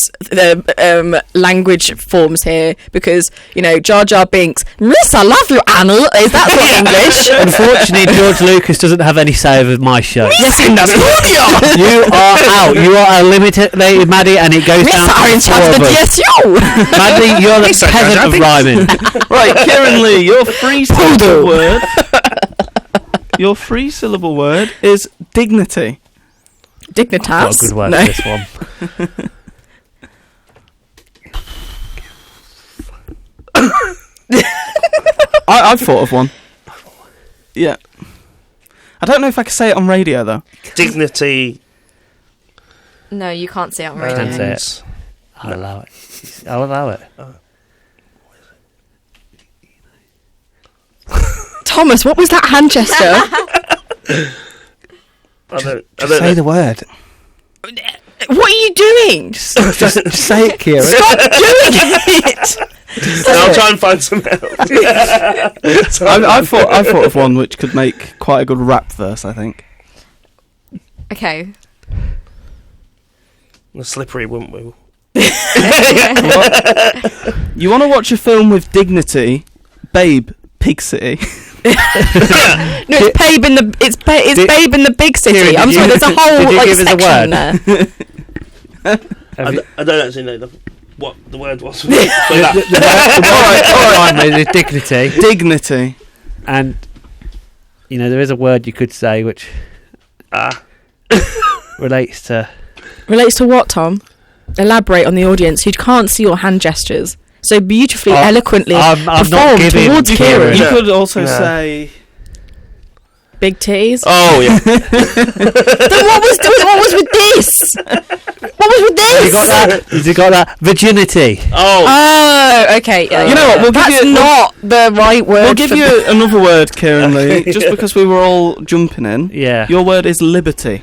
language forms here because Jar Jar Binks. Miss, I love you, Anna. Is that not English? Unfortunately, George Lucas doesn't have any say over my show. Yes, he does. You are out. You are eliminated, Maddie, and it goes Miss, down are in to charge of 4 the of us. DSU. Maddie, you're the peasant of rhyming. Right, Kieran Leigh, your 3-syllable word. Your 3-syllable word is dignity. Dignitas. What a good word No. for this one. I've thought of one. Yeah. I don't know if I can say it on radio though. Dignity. No, you can't say it on Don't radio. say it. I'll allow it. I'll allow it. Thomas, what was that hand gesture? I don't Say know. the word. What are you doing? Just say it, Kieran. Stop doing it. I'll try and find some else. I thought of one which could make quite a good rap verse, I think. Okay. The slippery wouldn't we? You want to watch a film with dignity? Babe, Pig City. No, it's Babe in the Babe in the big city. Kieran, I'm did sorry, you- there's a whole did you like give us a section word? there. I don't actually know what the word was. For The that. word is dignity, Dignity. and there is a word you could say which relates to. Relates to what, Tom? Elaborate on the audience who can't see your hand gestures so beautifully, Oh, eloquently I'm not performed giving towards Kieran. Kieran. You Yeah. could also Yeah. say Big titties. Oh yeah. Then what was with this? What was with this? Has he got that virginity? Oh. Oh, okay. Yeah, You know what, we'll give that's you- not the right word. we'll give for you another word, Kieran Leigh, just because we were all jumping in. Yeah. Your word is liberty.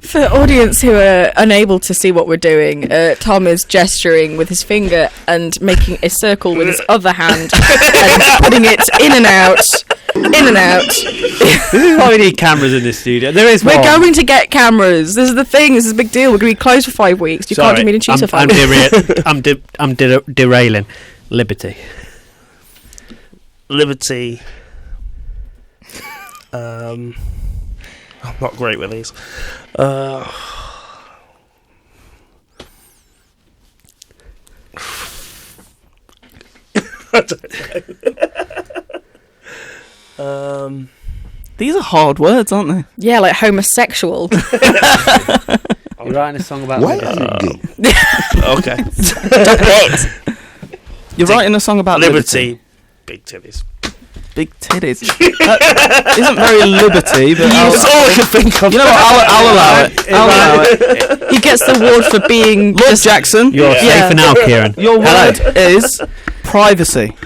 For the audience who are unable to see what we're doing, Tom is gesturing with his finger and making a circle with his other hand and putting it in and out, in and out. This is why we need cameras in this studio. There is We're one. going to get cameras. This is the thing. This is a big deal. We're going to be closed for 5 weeks. You can't do meat and cheese for 5 weeks. I'm derailing. Liberty. Liberty. I'm not great with these. These are hard words, aren't they? Yeah, like homosexual. You're writing a song about Why are you gay? Okay. Stop it. You're writing a song about Liberty. Big titties. Big titties. That isn't very liberty, but That's all I can think of. you know what? I'll allow it. I'll allow it. He gets the award for being Lord Jackson, You're Yeah. safe for now, Kieran. your word is privacy,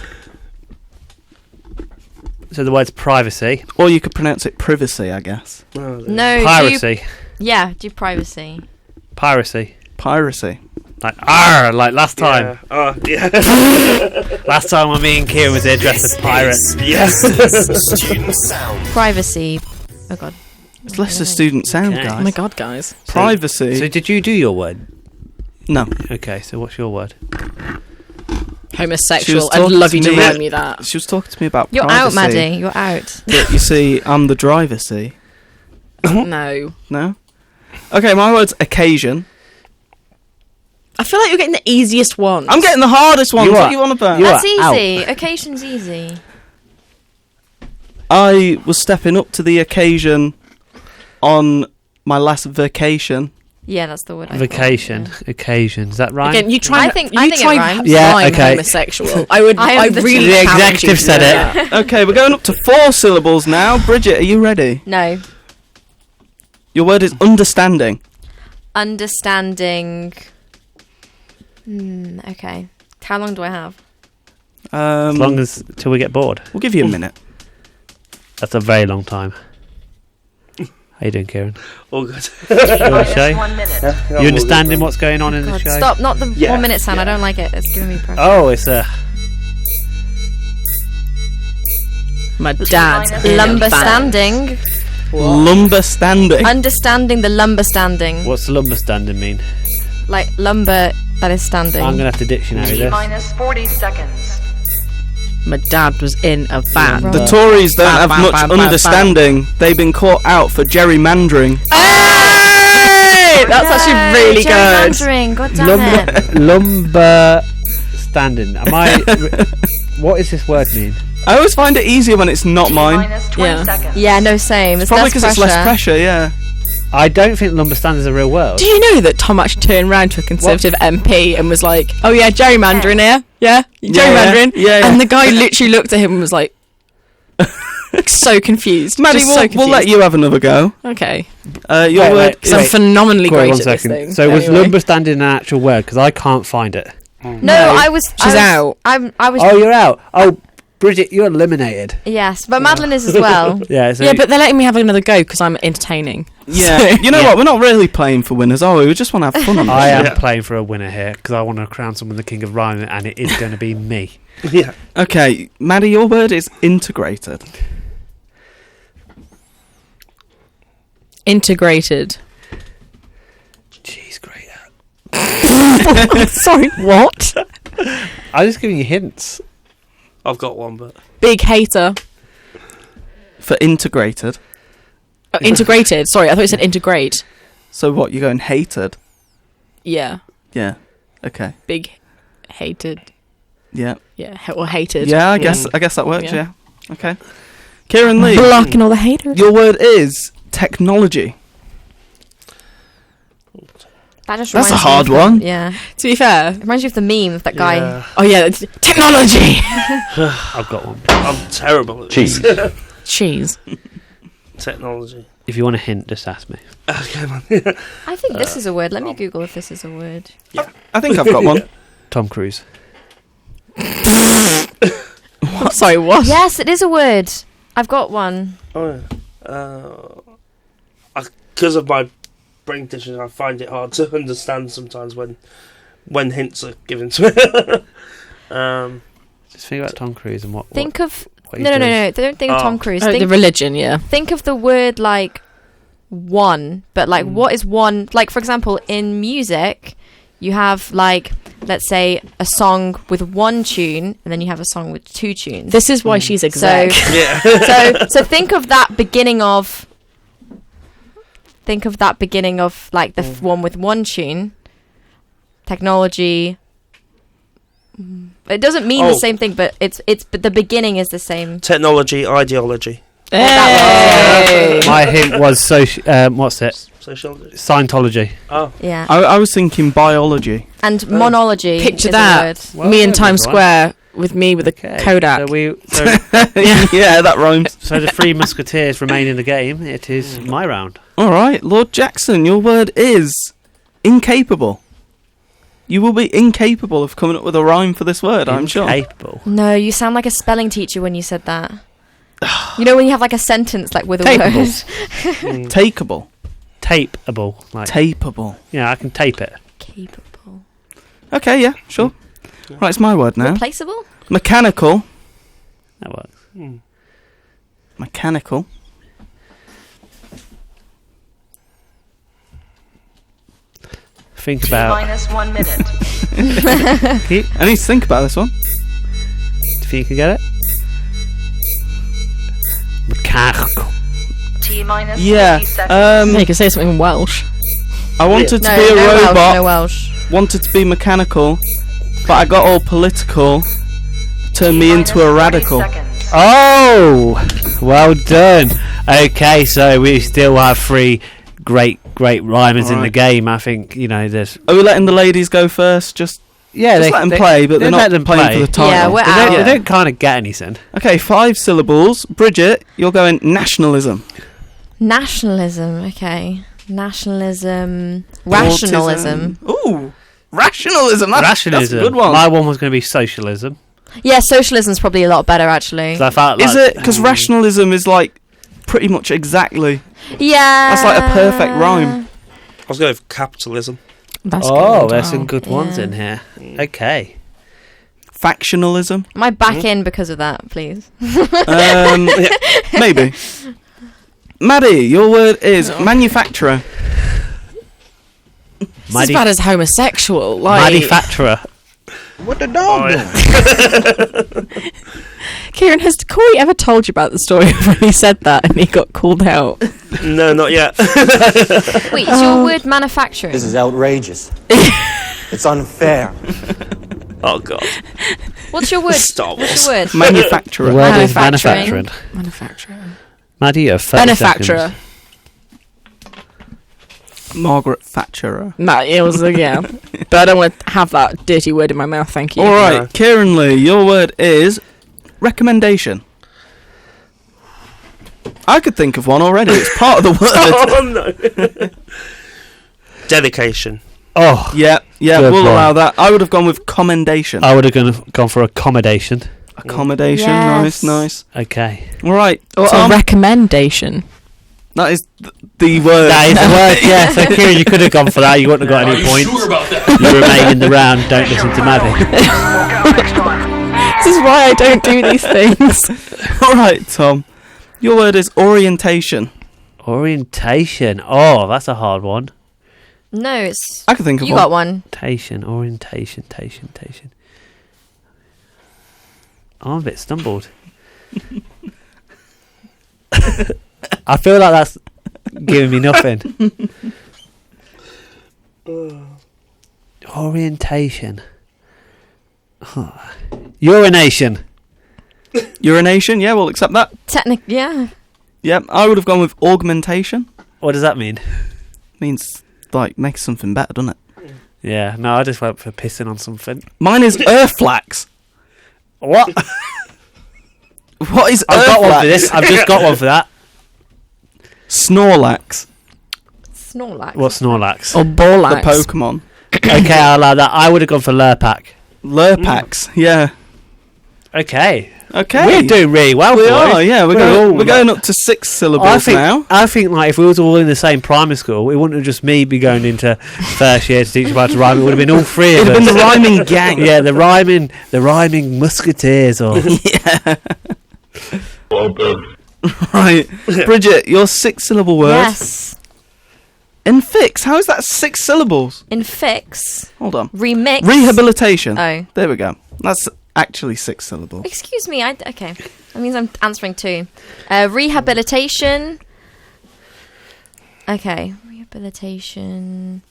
So the word's privacy. or you could pronounce it privacy, I guess. No, Piracy. do privacy. Piracy. Piracy. Like last time. Yeah. Last time when me and Kieran was here dressed as pirates. Yes. Privacy. Oh god. It's less a student sound, Okay. Oh guys. my god, guys. Privacy. So did you do your word? No. Okay, so what's your word? She Homosexual. was I'd talking love to you to me- remind me that. She was talking to me about You're privacy. out, Maddie. You're out. But you see, I'm the driver, see? No. No? Okay, my word's occasion. I feel like you're getting the easiest one. I'm getting the hardest ones. You What are. are you on about? You That's are easy. Occasion's easy. I was stepping up to the occasion on my last vacation. Yeah, that's the word. I thought, Vacation. yeah. Occasion. Is that right? Again, you try. I and- think- you I think it try rhymes. Yeah, rhyme okay. homosexual. I would. I I am the really. The challenge executive you to said do it. that. Okay, we're going up to 4 syllables now. Bridget, are you ready? No. Your word is understanding. Understanding. Okay. How long do I have? As long as till we get bored. We'll give you a minute. That's a very long time. How you doing, Kieran? All good. You on the show? You understanding what's going on in the God, show? stop! Not the Yeah, 1 minute sound. I yeah. don't like it. It's giving me pressure. Oh, it's a. My dad's Lumber standing. Lumber standing. Understanding the lumber standing. What's lumber standing mean? Like lumber that is standing. I'm gonna have to dictionary this. Minus 40 seconds. My dad was in a van. The Tories don't have Bam, much bam, bam, bam, understanding. They've been caught out for gerrymandering. Hey! That's actually really good. Gerrymandering, God damn it. Lumber standing. Am I? What does this word mean? I always find it easier when it's not mine. Minus 20 Yeah. seconds. Yeah, no, same. It's Probably less because it's less pressure, yeah. I don't think lumber standing is a real word. Do you know that Tom actually turned round to a Conservative MP and was like, "Oh yeah, gerrymandering here, yeah, gerrymandering," yeah. and the guy literally looked at him and was like, so confused. Maddie, Just we'll, so we'll confused. let you have another go. Okay, Your Wait, word wait. because I'm phenomenally Corey, great one at this second. thing. So was Anyway. lumber standing an actual word? Because I can't find it. No, I was. She's I out. was, I was. Oh, you're out. Oh, Bridget, you're eliminated. Yes, but Madeline is as well. Yeah. So Yeah, but they're letting me have another go because I'm entertaining. Yeah. So- You know what? We're not really playing for winners, are we? We just want to have fun on I this. am Yeah. playing for a winner here because I want to crown someone the king of rhyming, and it is going to be me. Yeah. Okay, Maddie, your word is integrated. Integrated. Jeez, great. Sorry, what? I'm just giving you hints. I've got one, but Big hater. For integrated. Oh, integrated. Sorry, I thought you said integrate. So what, you're going hated? Yeah, Yeah. Okay. big hated. Yeah. Yeah, or hated. Yeah, I guess that works, Yeah. yeah. Okay. Kieran Leigh, Blocking all the haters. your word is technology. That just That's a reminds me hard of the- one. Yeah, To be fair. it reminds you of the meme of that guy. yeah. Oh yeah, it's technology. I've got one. I'm terrible at Cheese. Cheese. technology. If you want a hint, just ask me. Okay, man. I think this is a word. Let me Google if this is a word. I think I've got one. Tom Cruise. Sorry, what? Yes, it is a word. I've got one. Oh, yeah. Because of my brain tissue, I find it hard to understand sometimes when hints are given to me. Just think about Tom Cruise and what. Think of what he's no. doing. Don't think of Oh. Tom Cruise. The Think religion, yeah. think of the word like one, but like what is one? Like for example, in music, you have like let's say a song with one tune, and then you have a song with two tunes. This is why she's exec. Yeah. So think of that beginning of. Think of that beginning of like the one with one tune. Technology. It doesn't mean Oh. the same thing, but but the beginning is the same. Technology, ideology. Hey! My hint was what's it? Sociology. Scientology. Oh. Yeah. I was thinking biology. And monology. Picture is that. A Well, me in that Times was right. Square with me with a Okay. Kodak. Yeah, that rhymes. So the three musketeers remain in the game. It is my round. All right, Lord Jackson, your word is incapable. You will be incapable of coming up with a rhyme for this word, I'm sure. Incapable. word. No, you sound like a spelling teacher when you said that. You know when you have like a sentence like with a Tapeable. word. Takeable. Tapeable. Like, Tapeable. yeah, I can tape it. Capable. Okay, yeah, sure. Right, it's my word now. Replaceable? That Mechanical. works. Mechanical. Think about. Minus 1 minute. Keep. I need to think about this one. Do you think you can get it? Mechanical. T minus Yeah. 50 seconds. You can say something in Welsh. I wanted to No, be a no robot. Welsh, no Welsh. Wanted to be mechanical, but I got all political. Turned me into a radical. Oh, well done. Okay, so we still have three great rhymers in the Alright. game. I think there's Are we letting the ladies go first? Just yeah, let them play, but they're let not them playing play. for the title. Yeah, we're They out. don't, they don't kind of get anything. Okay, 5 syllables. Bridget, you're going nationalism. Nationalism, okay. Nationalism. Rationalism. Autism. Ooh, rationalism. That's Rationalism. a good one. My one was going to be socialism. Yeah, socialism's probably a lot better actually. 'Cause I felt Is like, it? Because rationalism is like pretty much exactly. Yeah. That's like a perfect rhyme. I was going for capitalism. That's Oh, good. there's some good ones Yeah. in here. Okay. Factionalism. Am I back in because of that, please? Maybe. Maddie, your word is manufacturer. It's as bad as homosexual. Like, Manufacturer. What the dog doing? Kieran, has Corey ever told you about the story of when he said that and he got called out? No, not yet. Wait, is your word manufacturing? This is outrageous. It's unfair. Oh god. What's your word? Star Wars. What's your word? The Manufacturer. word is Manufacturing. manufacturing. Manufacturer. Maddie, you have 30 Benefacturer. seconds. Margaret Thatcherer. Nah, it was, yeah. But I don't want to have that dirty word in my mouth, thank you. All right, No. Kieran Leigh, your word is recommendation. I could think of one already. It's part of the word. Oh no. Dedication. Oh, Yeah, Good we'll one. allow that. I would have gone with commendation. I would have gone for accommodation. Accommodation, Yes. nice. Okay. All right, Or a Tom, recommendation. that is the word. That is the word, yeah. So, Kieran, you could have gone for that. You wouldn't have got Are any you points. sure about that? You remain in the round. Don't listen to Maddie. This is why I don't do these things. All right, Tom, your word is orientation. Orientation. Oh, that's a hard one. No, it's. I could think of You one. got one. Orientation. I'm a bit stumbled. I feel like that's giving me nothing. Orientation. Urination. Urination, yeah, we'll accept that. Yeah. Yep, I would have gone with augmentation. What does that mean? Means, like, make something better, doesn't it? Yeah, no, I just went for pissing on something. Mine is Earthflax. What? What is I've got one for Earthflax? this. I've just got one for that. Snorlax, Snorlax. What's Snorlax? Or the Borlax. Pokemon. Okay, I'll allow that. I would have gone for Lurpak. Lurpax, yeah. Okay. Okay. We're doing really well, We boys. are, yeah. We're all going up to 6 syllables now. I think like if we was all in the same primary school, it wouldn't have just me be going into first year to teach about to rhyme. It would have been all three of It'd us. have been the rhyming gang. Yeah, the rhyming musketeers. Or Right. Bridget, your 6-syllable word. Yes. Infix. How is that 6 syllables? Infix. Hold on. Remix. Rehabilitation. Oh. There we go. That's actually 6 syllables. Excuse me. Okay. That means I'm answering 2. Rehabilitation. Okay. Rehabilitation.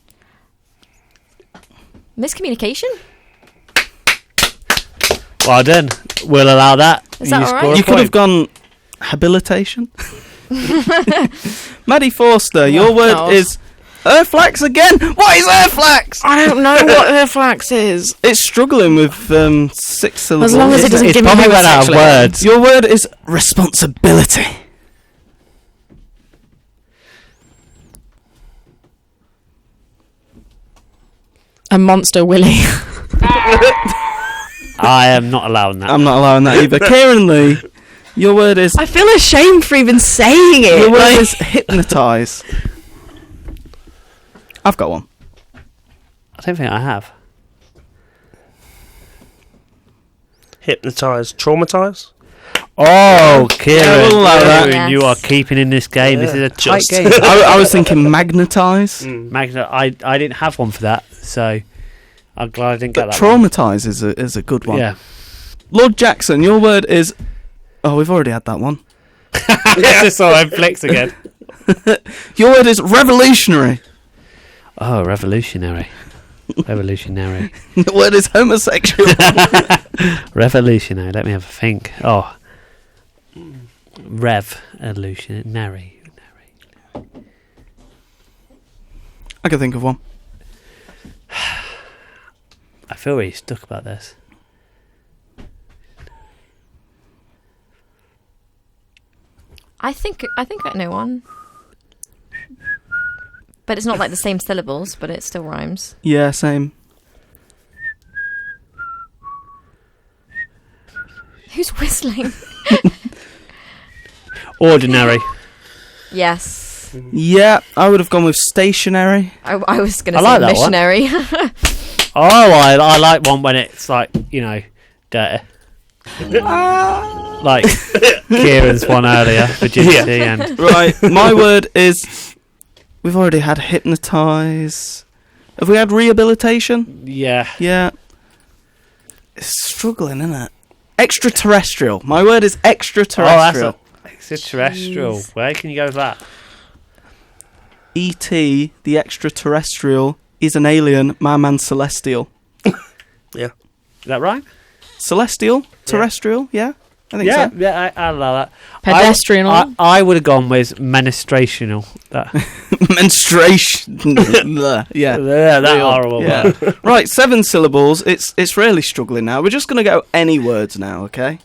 Miscommunication? Well done. We'll allow that. Is that all right? score a You could have point. gone habilitation. Maddie Forster, your word God. is Earthflax again. What is Earthflax? I don't know what Earthflax is. It's struggling with 6 syllables. As long as it doesn't It's give me probably run out of homosexual. words. Your word is responsibility. A monster willy. I am not allowing that. I'm not allowing that either. Kieran Leigh, your word is I feel ashamed for even saying it. your word like- is hypnotise. I've got one. I don't think I have. Hypnotise, traumatise. Oh, Kieran, Yeah, we'll allow that. Yes. you are keeping in this game. This is a tight Just. game. I was thinking magnetise. Magna, I didn't have one for that, so I'm glad I didn't get But that one. traumatise is a good one. Yeah. Lord Jackson, your word is. Oh, we've already had that one. I just saw him flex again. Your word is revolutionary. Oh, revolutionary. Revolutionary. The word is homosexual. Revolutionary. Let me have a think. Oh. Revolutionary. I can think of one. I feel really stuck about this. I think I know one. But it's not like the same syllables, but it still rhymes. Yeah, same. Who's whistling? Ordinary. Yes. Yeah, I would have gone with stationary. I was going I to like say that one. missionary. Oh, I like one when it's like, dirty. Like Kieran's one earlier, virginity and Right, my word is. We've already had hypnotise. Have we had rehabilitation? yeah. Yeah. It's struggling, isn't it? Extraterrestrial. My word is extraterrestrial. Extraterrestrial. Jeez. Where can you go with that? E.T., the extraterrestrial, is an alien, my man celestial. Is that right? Celestial? Terrestrial? Yeah? I think so. Yeah, I allow that. Pedestrian. I would have gone with menstruational. That, Menstruation. yeah. yeah, that Real. horrible Yeah. word. Right, 7 syllables. It's really struggling now. We're just going to go any words now, okay?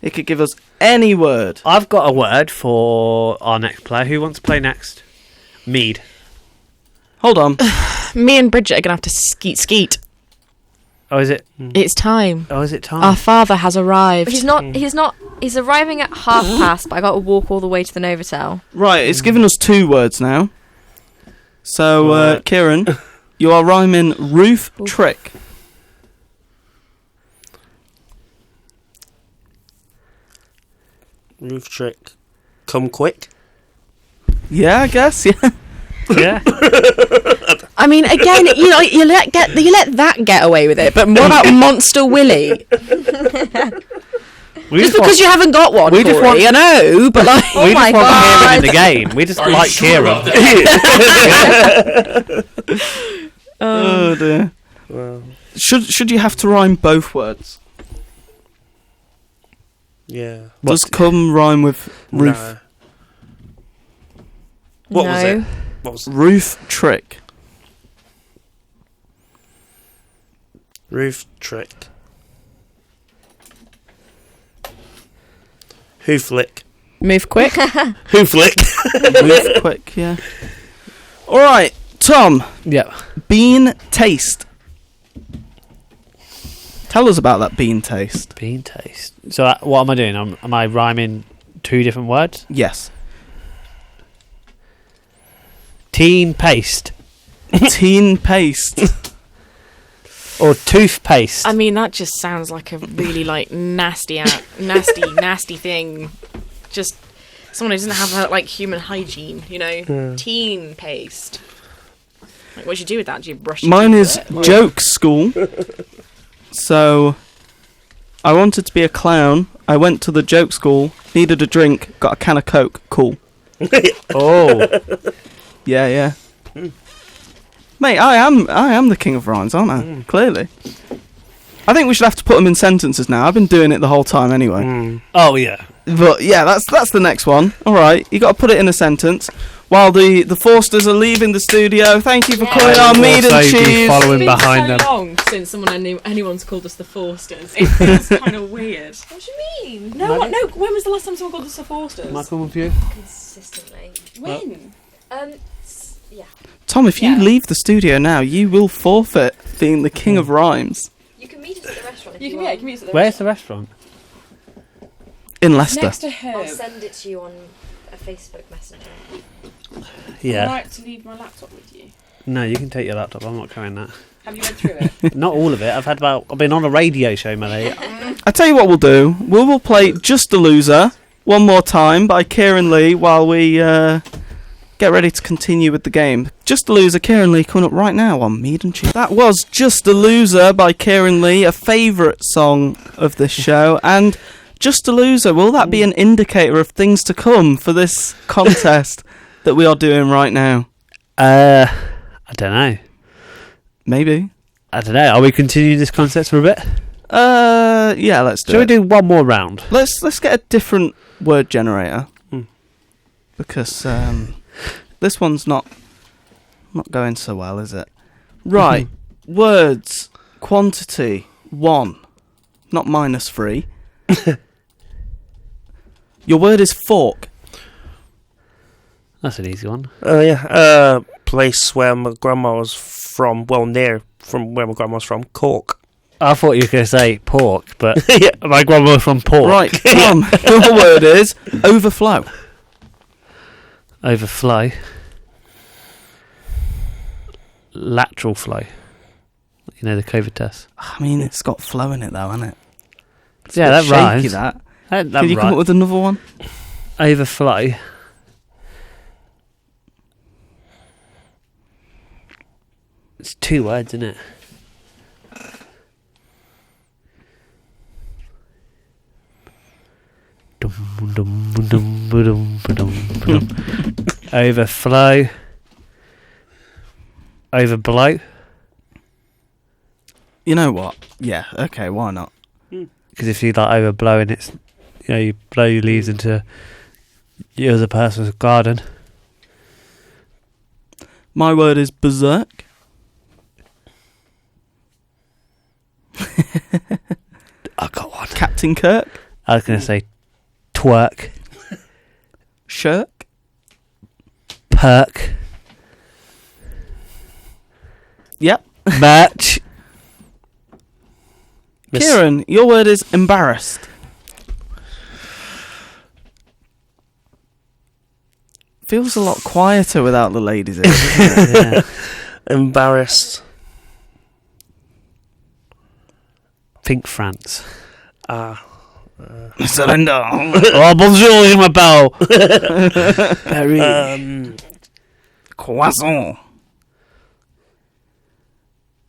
It could give us any word. I've got a word for our next player. Who wants to play next? Mead. Hold on. Me and Bridget are going to have to skeet. Oh, is it? It's time. Oh, is it time? Our father has arrived. He's not. He's arriving at past, but I got to walk all the way to the Novotel. Right, it's given us 2 words now. So, Right. Kieran, you are rhyming roof Oof. trick. Roof trick. Come quick. Yeah, I guess, yeah. yeah. I mean, again, you let that get away with it, but what about Monster Willy? We Just because you haven't got one, we just Corey, I know, but like, we my just want God. Kieran in the game. We just Are you like sure Kieran. about that? Oh, dear. Well, Should you have to rhyme both words? yeah. Does come rhyme with roof? No. What was No. it? What was Roof trick. roof trick? Hoof lick. move quick. Hoof lick. Roof quick, yeah. Alright, Tom. Yeah. Bean taste. Tell us about that bean taste. Bean taste. So what am I doing? Am I rhyming 2 different words? Yes. Teen paste Teen paste. or toothpaste? I mean, that just sounds like a really like nasty thing. Just someone who doesn't have like human hygiene, Teen paste. Like, what do you do with that? Do you brush? your Mine teeth is with it? joke school. So, I wanted to be a clown. I went to the joke school, needed a drink, got a can of Coke. Cool. oh, Yeah. Mate, I am the king of rhymes, aren't I? Clearly. I think we should have to put them in sentences now. I've been doing it the whole time anyway. Oh, yeah. But yeah, that's the next one. All right, you got to put it in a sentence. While the Forsters are leaving the studio, thank you for calling our Mead and Cheese. Following It's been behind so them. long since anyone's called us the Forsters. It feels kind of weird. What do you mean? No, when was the last time someone called us the Forsters? Michael, with you? Consistently. When? Yeah. Tom, if you leave the studio now, you will forfeit being the king of rhymes You can meet us at the restaurant if You you can, want. you can meet us at the Where's the restaurant? in Leicester. Next to I'll Herb. send it to you on a Facebook Messenger. Yeah. I'd like to leave my laptop with you. No, you can take your laptop. I'm not carrying that. Have you read through it? Not all of it. I've been on a radio show, Maddie. I tell you what we'll do. We will play Just a Loser one more time by Kieran Leigh while we get ready to continue with the game. Just a Loser, Kieran Leigh, coming up right now on Mead and Cheese. That was Just a Loser by Kieran Leigh, a favourite song of this show. And Just a Loser, will that be an indicator of things to come for this contest that we are doing right now? I don't know. Maybe. I don't know. Are we continuing this concept for a bit? Yeah, let's do Shall we it. do one more round? Let's get a different word generator. Because this one's not going so well, is it? Right. Words. Quantity. 1. Not -3. Your word is fork. That's an easy one. Oh yeah. Place where my grandma was from. Well, near from where my grandma was from. Cork. I thought you were going to say pork, but Yeah. my grandma was from pork. Right. Tom, your word is overflow. Overflow. Lateral flow. You know, the COVID test. I mean, it's got flow in it, though, hasn't it? It's a Yeah, bit that shaky, rhymes. that. That Can you come right. up with another one? Overflow. It's 2 words, isn't it? Overflow. Overblow. You know what? Yeah, okay, why not? Because if you like overblowing, it's, you know, you blow your leaves into the other person's garden. My word is berserk. I got one. Captain Kirk. I was going to say twerk, Shirk. perk, Yep. merch. Kieran, your word is embarrassed. Feels a lot quieter without the ladies in, doesn't it? Yeah. Embarrassed. Think France. Surrender. Oh, bonjour, je m'appelle. Very. Croissant.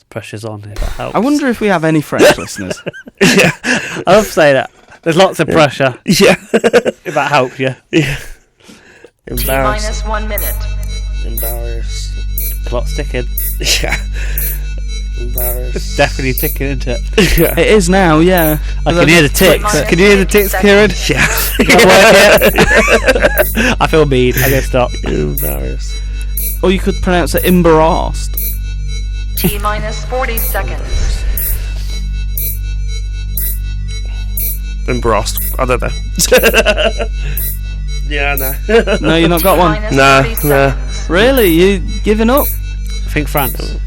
Pressure's on if that helps. I wonder if we have any French listeners. I love to say that. There's lots of pressure. Yeah. If that helps you. Yeah. T Embarrassed. minus 1 minute. Embarrassed. Clock's ticking. Yeah. Embarrassed. Definitely ticking, isn't it? Yeah. It is now, yeah. I can hear the ticks. Minus Can you hear the ticks, 50 Kieran? Yeah. I feel mean. I'm going to stop. Embarrassed. Or you could pronounce it embarrassed. T minus 40 seconds. Embarrassed. I don't know. Yeah, no. No, you not got one. Minus Nah, 30 nah. seconds. Really? You giving up? Think France.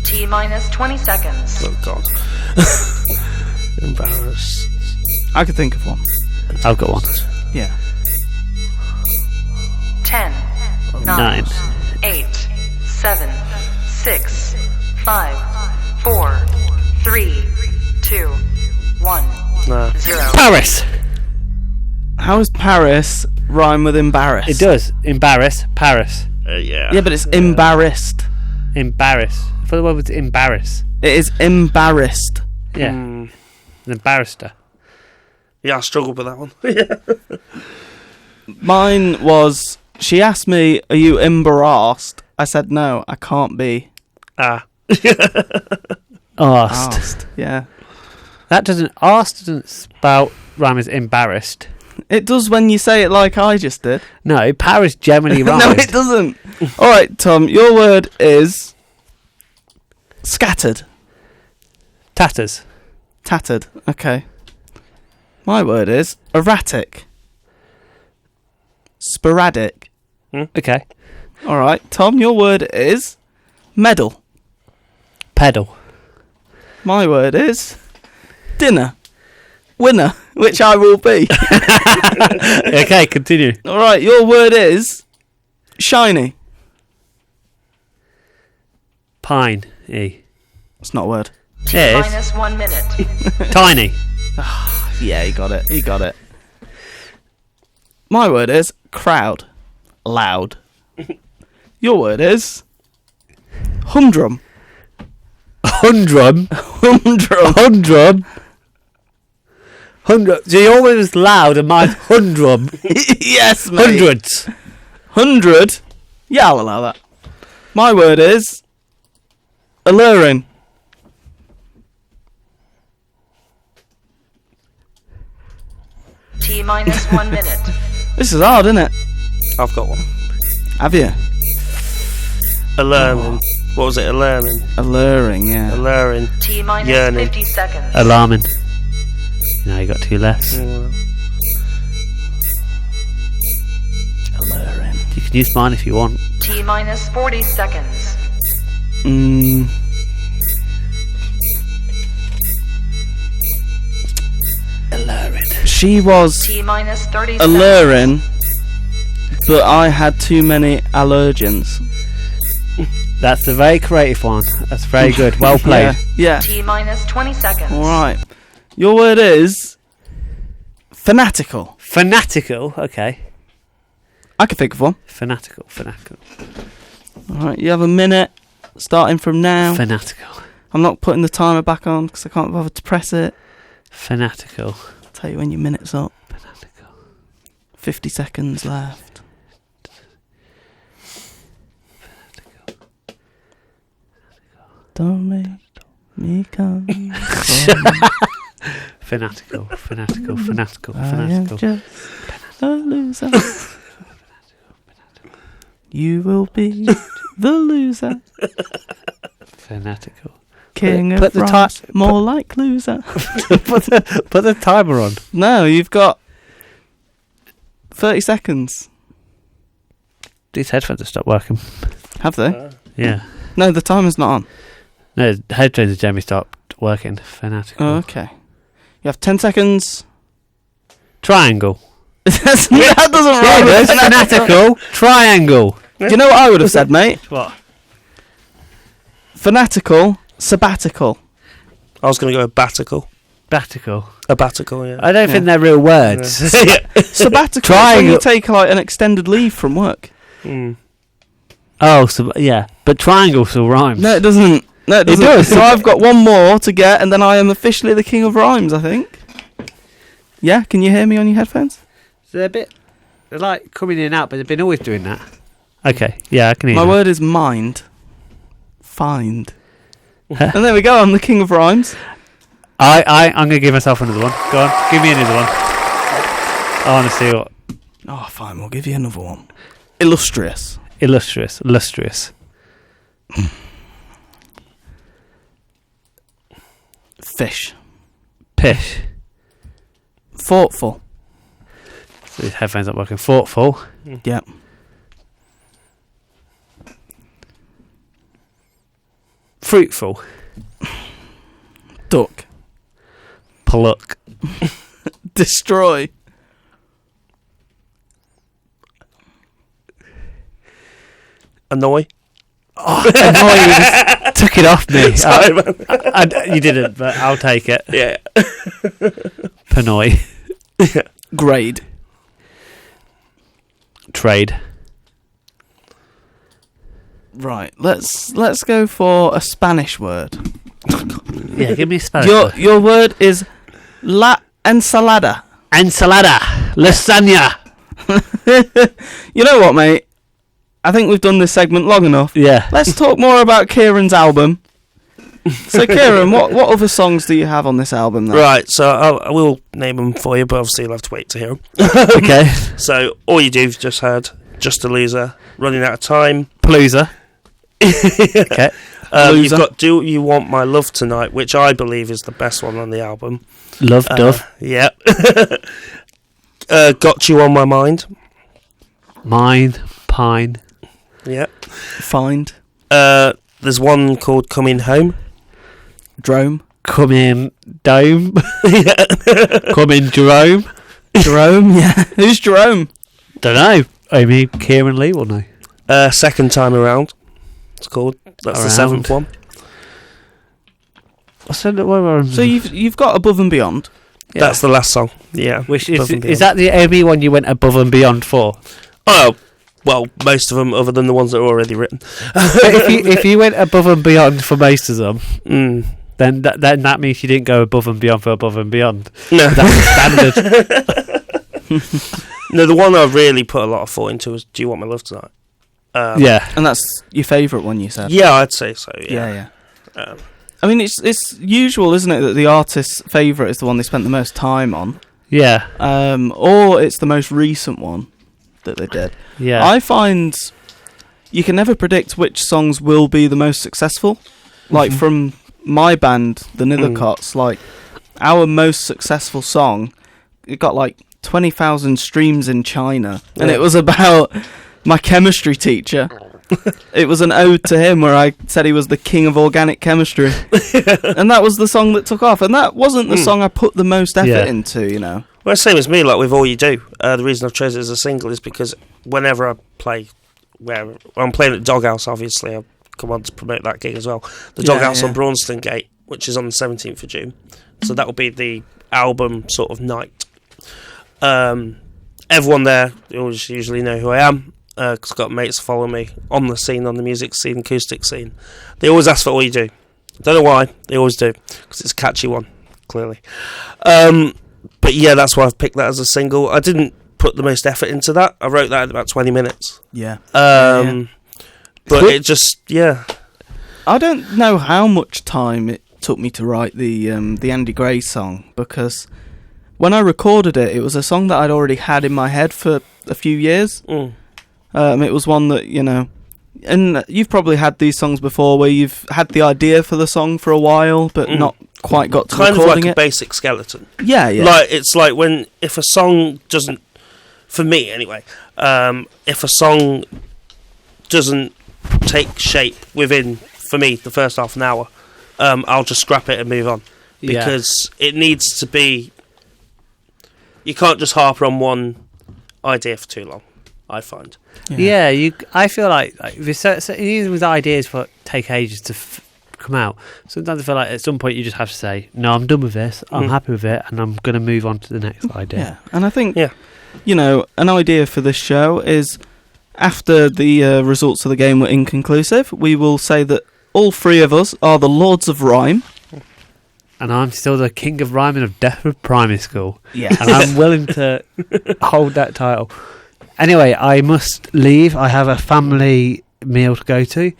T minus 20 seconds. Oh God. Embarrassed. I could think of one. I've got one. Yeah. 10, 9, 8, 7, 6, 5, 4, 3, 2, 1, No. 0. Paris. How does Paris rhyme with embarrassed? It does. Embarrass. Paris. Yeah. Yeah, but it's embarrassed. Embarrass. I thought the word was embarrass. It is embarrassed. Yeah. Mm. An embarrassed. Yeah, I struggled with that one. Yeah. Mine was, she asked me, are you embarrassed? I said no, I can't be Asked. asked. Yeah. That doesn't. Asked doesn't spell rhyme as embarrassed. It does when you say it like I just did. No, Paris generally rhymes. No, it doesn't. All right, Tom, your word is scattered. Tatters. Tattered. Okay. My word is erratic. Sporadic. Okay. All right, Tom, your word is medal. Pedal. My word is dinner. Winner, which I will be. Okay, continue. All right, your word is shiny. Pine. E. It's not a word. T Yes. minus 1 minute. Tiny. Yeah, he got it. He got it. My word is crowd. Loud. Your word is humdrum. Humdrum. Humdrum. Humdrum. Hundred. So your word is loud and mine's humdrum. Yes, mate. Hundreds. 100. Yeah, I'll allow that. My word is alluring. T minus 1 minute. This is hard, isn't it? I've got one. Have you? Alarming. What was it? Alarming. Alluring, yeah. Alluring. T minus Yearning. 50 seconds. Alarming. Now you got 2 less. Yeah. Alluring. You can use mine if you want. T minus 40 seconds. Alluring. She was T minus 30 seconds. alluring, but I had too many allergens. That's a very creative one. That's very good. Well played. Yeah. T minus 20 seconds. All right. Your word is fanatical. Fanatical. Okay. I can think of one. Fanatical. Fanatical. All right. You have a minute, starting from now. Fanatical. I'm not putting the timer back on because I can't bother to press it. Fanatical. I'll tell you when your minute's up. Fanatical. 50 seconds left. Don't make me come. Fanatical. Fanatical. Fanatical. I am Fanatical. just a loser. You will be the loser. Fanatical. King Put of the rhymes, more like loser. put the timer on. No, you've got 30 seconds. These headphones have stopped working. Have they? Yeah. No, the timer's not on. No, headphones have generally stopped working. Fanatical. Oh, okay. You have 10 seconds. Triangle. That doesn't Yeah, rhyme with there's fanatical. Triangle. Do you know what I would have said, mate? What? Fanatical, sabbatical. I was going to go with batical. Batical. A batical, yeah. I don't think they're real words. Sabbatical is when you take like an extended leave from work. Oh, so, yeah. But triangle still rhymes. No, it doesn't. No, it doesn't. does. So I've got one more to get, and then I am officially the king of rhymes, I think. Yeah, can you hear me on your headphones? So they're like coming in and out, but they've been always doing that. Okay, yeah, I can hear My that. word is mind. Find. And there we go, I'm the king of rhymes. I'm going to give myself another one. Go on, give me another one. I want to see what... Oh, fine, we'll give you another one. Illustrious. Illustrious. Fish. Pish. Thoughtful. So these headphones aren't working. Thoughtful. Yep. Fruitful. Duck. Pluck. Destroy. Annoy. Oh, you just took it off me. Sorry, man. You didn't, but I'll take it. Yeah. Panoy. Grade. Trade. Right, let's go for a Spanish word. Yeah, give me a Spanish. Your word is la ensalada. Ensalada. Lasagna. You know what, mate? I think we've done this segment long enough. Yeah. Let's talk more about Kieran's album. So, Kieran, what other songs do you have on this album, then? Right, so I will name them for you, but obviously you'll have to wait to hear them. Okay. So, All You Do've just heard, Just a Loser, Running Out of Time. Palooza. Okay. You've got Do You Want My Love Tonight, which I believe is the best one on the album. Love Dove. Yeah. Got You On My Mind. Mine. Pine. Yeah. Find. There's one called Coming Home. Drome. Come in, Dome. Come in, Jerome. Jerome, yeah. Who's Jerome? Don't know. I mean, Kieran Leigh will know. Second Time Around. It's called. That's the seventh one. So you've got Above and Beyond. Yeah. That's the last song. Yeah. Which Above and is Beyond. that the only one you went above and beyond for? Oh, well, most of them, other than the ones that are already written. if you went above and beyond for most of them, then then that means you didn't go above and beyond for above and beyond. No, that's standard. No, the one I really put a lot of thought into was Do You Want My Love Tonight? Yeah, and that's your favourite one, you said. Yeah, I'd say so. Yeah. I mean, it's usual, isn't it, that the artist's favourite is the one they spent the most time on. Yeah. Or it's the most recent one that they did. Yeah. I find you can never predict which songs will be the most successful. Like from my band, the Nithercots, like our most successful song, it got like 20,000 streams in China, and it was about my chemistry teacher. It was an ode to him where I said he was the king of organic chemistry. And that was the song that took off, and that wasn't the song I put the most effort into, you know. Well, same as me, like with All You Do. The reason I've chosen it as a single is because whenever I play, when I'm playing at Doghouse, obviously, I've come on to promote that gig as well. The Doghouse on Braunston Gate, which is on the 17th of June. So that will be the album sort of night. Everyone there, you always usually know who I am, because I've got mates follow me on the scene, on the music scene, acoustic scene. They always ask for All You Do. Don't know why, they always do, because it's a catchy one, clearly. But yeah, that's why I've picked that as a single. I didn't put the most effort into that. I wrote that in about 20 minutes. Yeah. But it just, I don't know how much time it took me to write the Andy Gray song, because when I recorded it, it was a song that I'd already had in my head for a few years. It was one that, you know, and you've probably had these songs before where you've had the idea for the song for a while, but not quite got to kind of recording like it. a basic skeleton. Yeah. Like it's like if a song doesn't, for me anyway, if a song doesn't take shape within, for me, the first half an hour, I'll just scrap it and move on, because it needs to be. You can't just harp on one idea for too long, I find. Yeah, I feel like even with ideas for take ages to come out, sometimes I feel like at some point you just have to say, no, I'm done with this, I'm happy with it, and I'm going to move on to the next idea. Yeah, and I think, you know, an idea for this show is, after the results of the game were inconclusive, we will say that all three of us are the Lords of Rhyme. And I'm still the king of rhyming of Deptford Primary School. Yeah. And I'm willing to hold that title. Anyway, I must leave. I have a family meal to go to.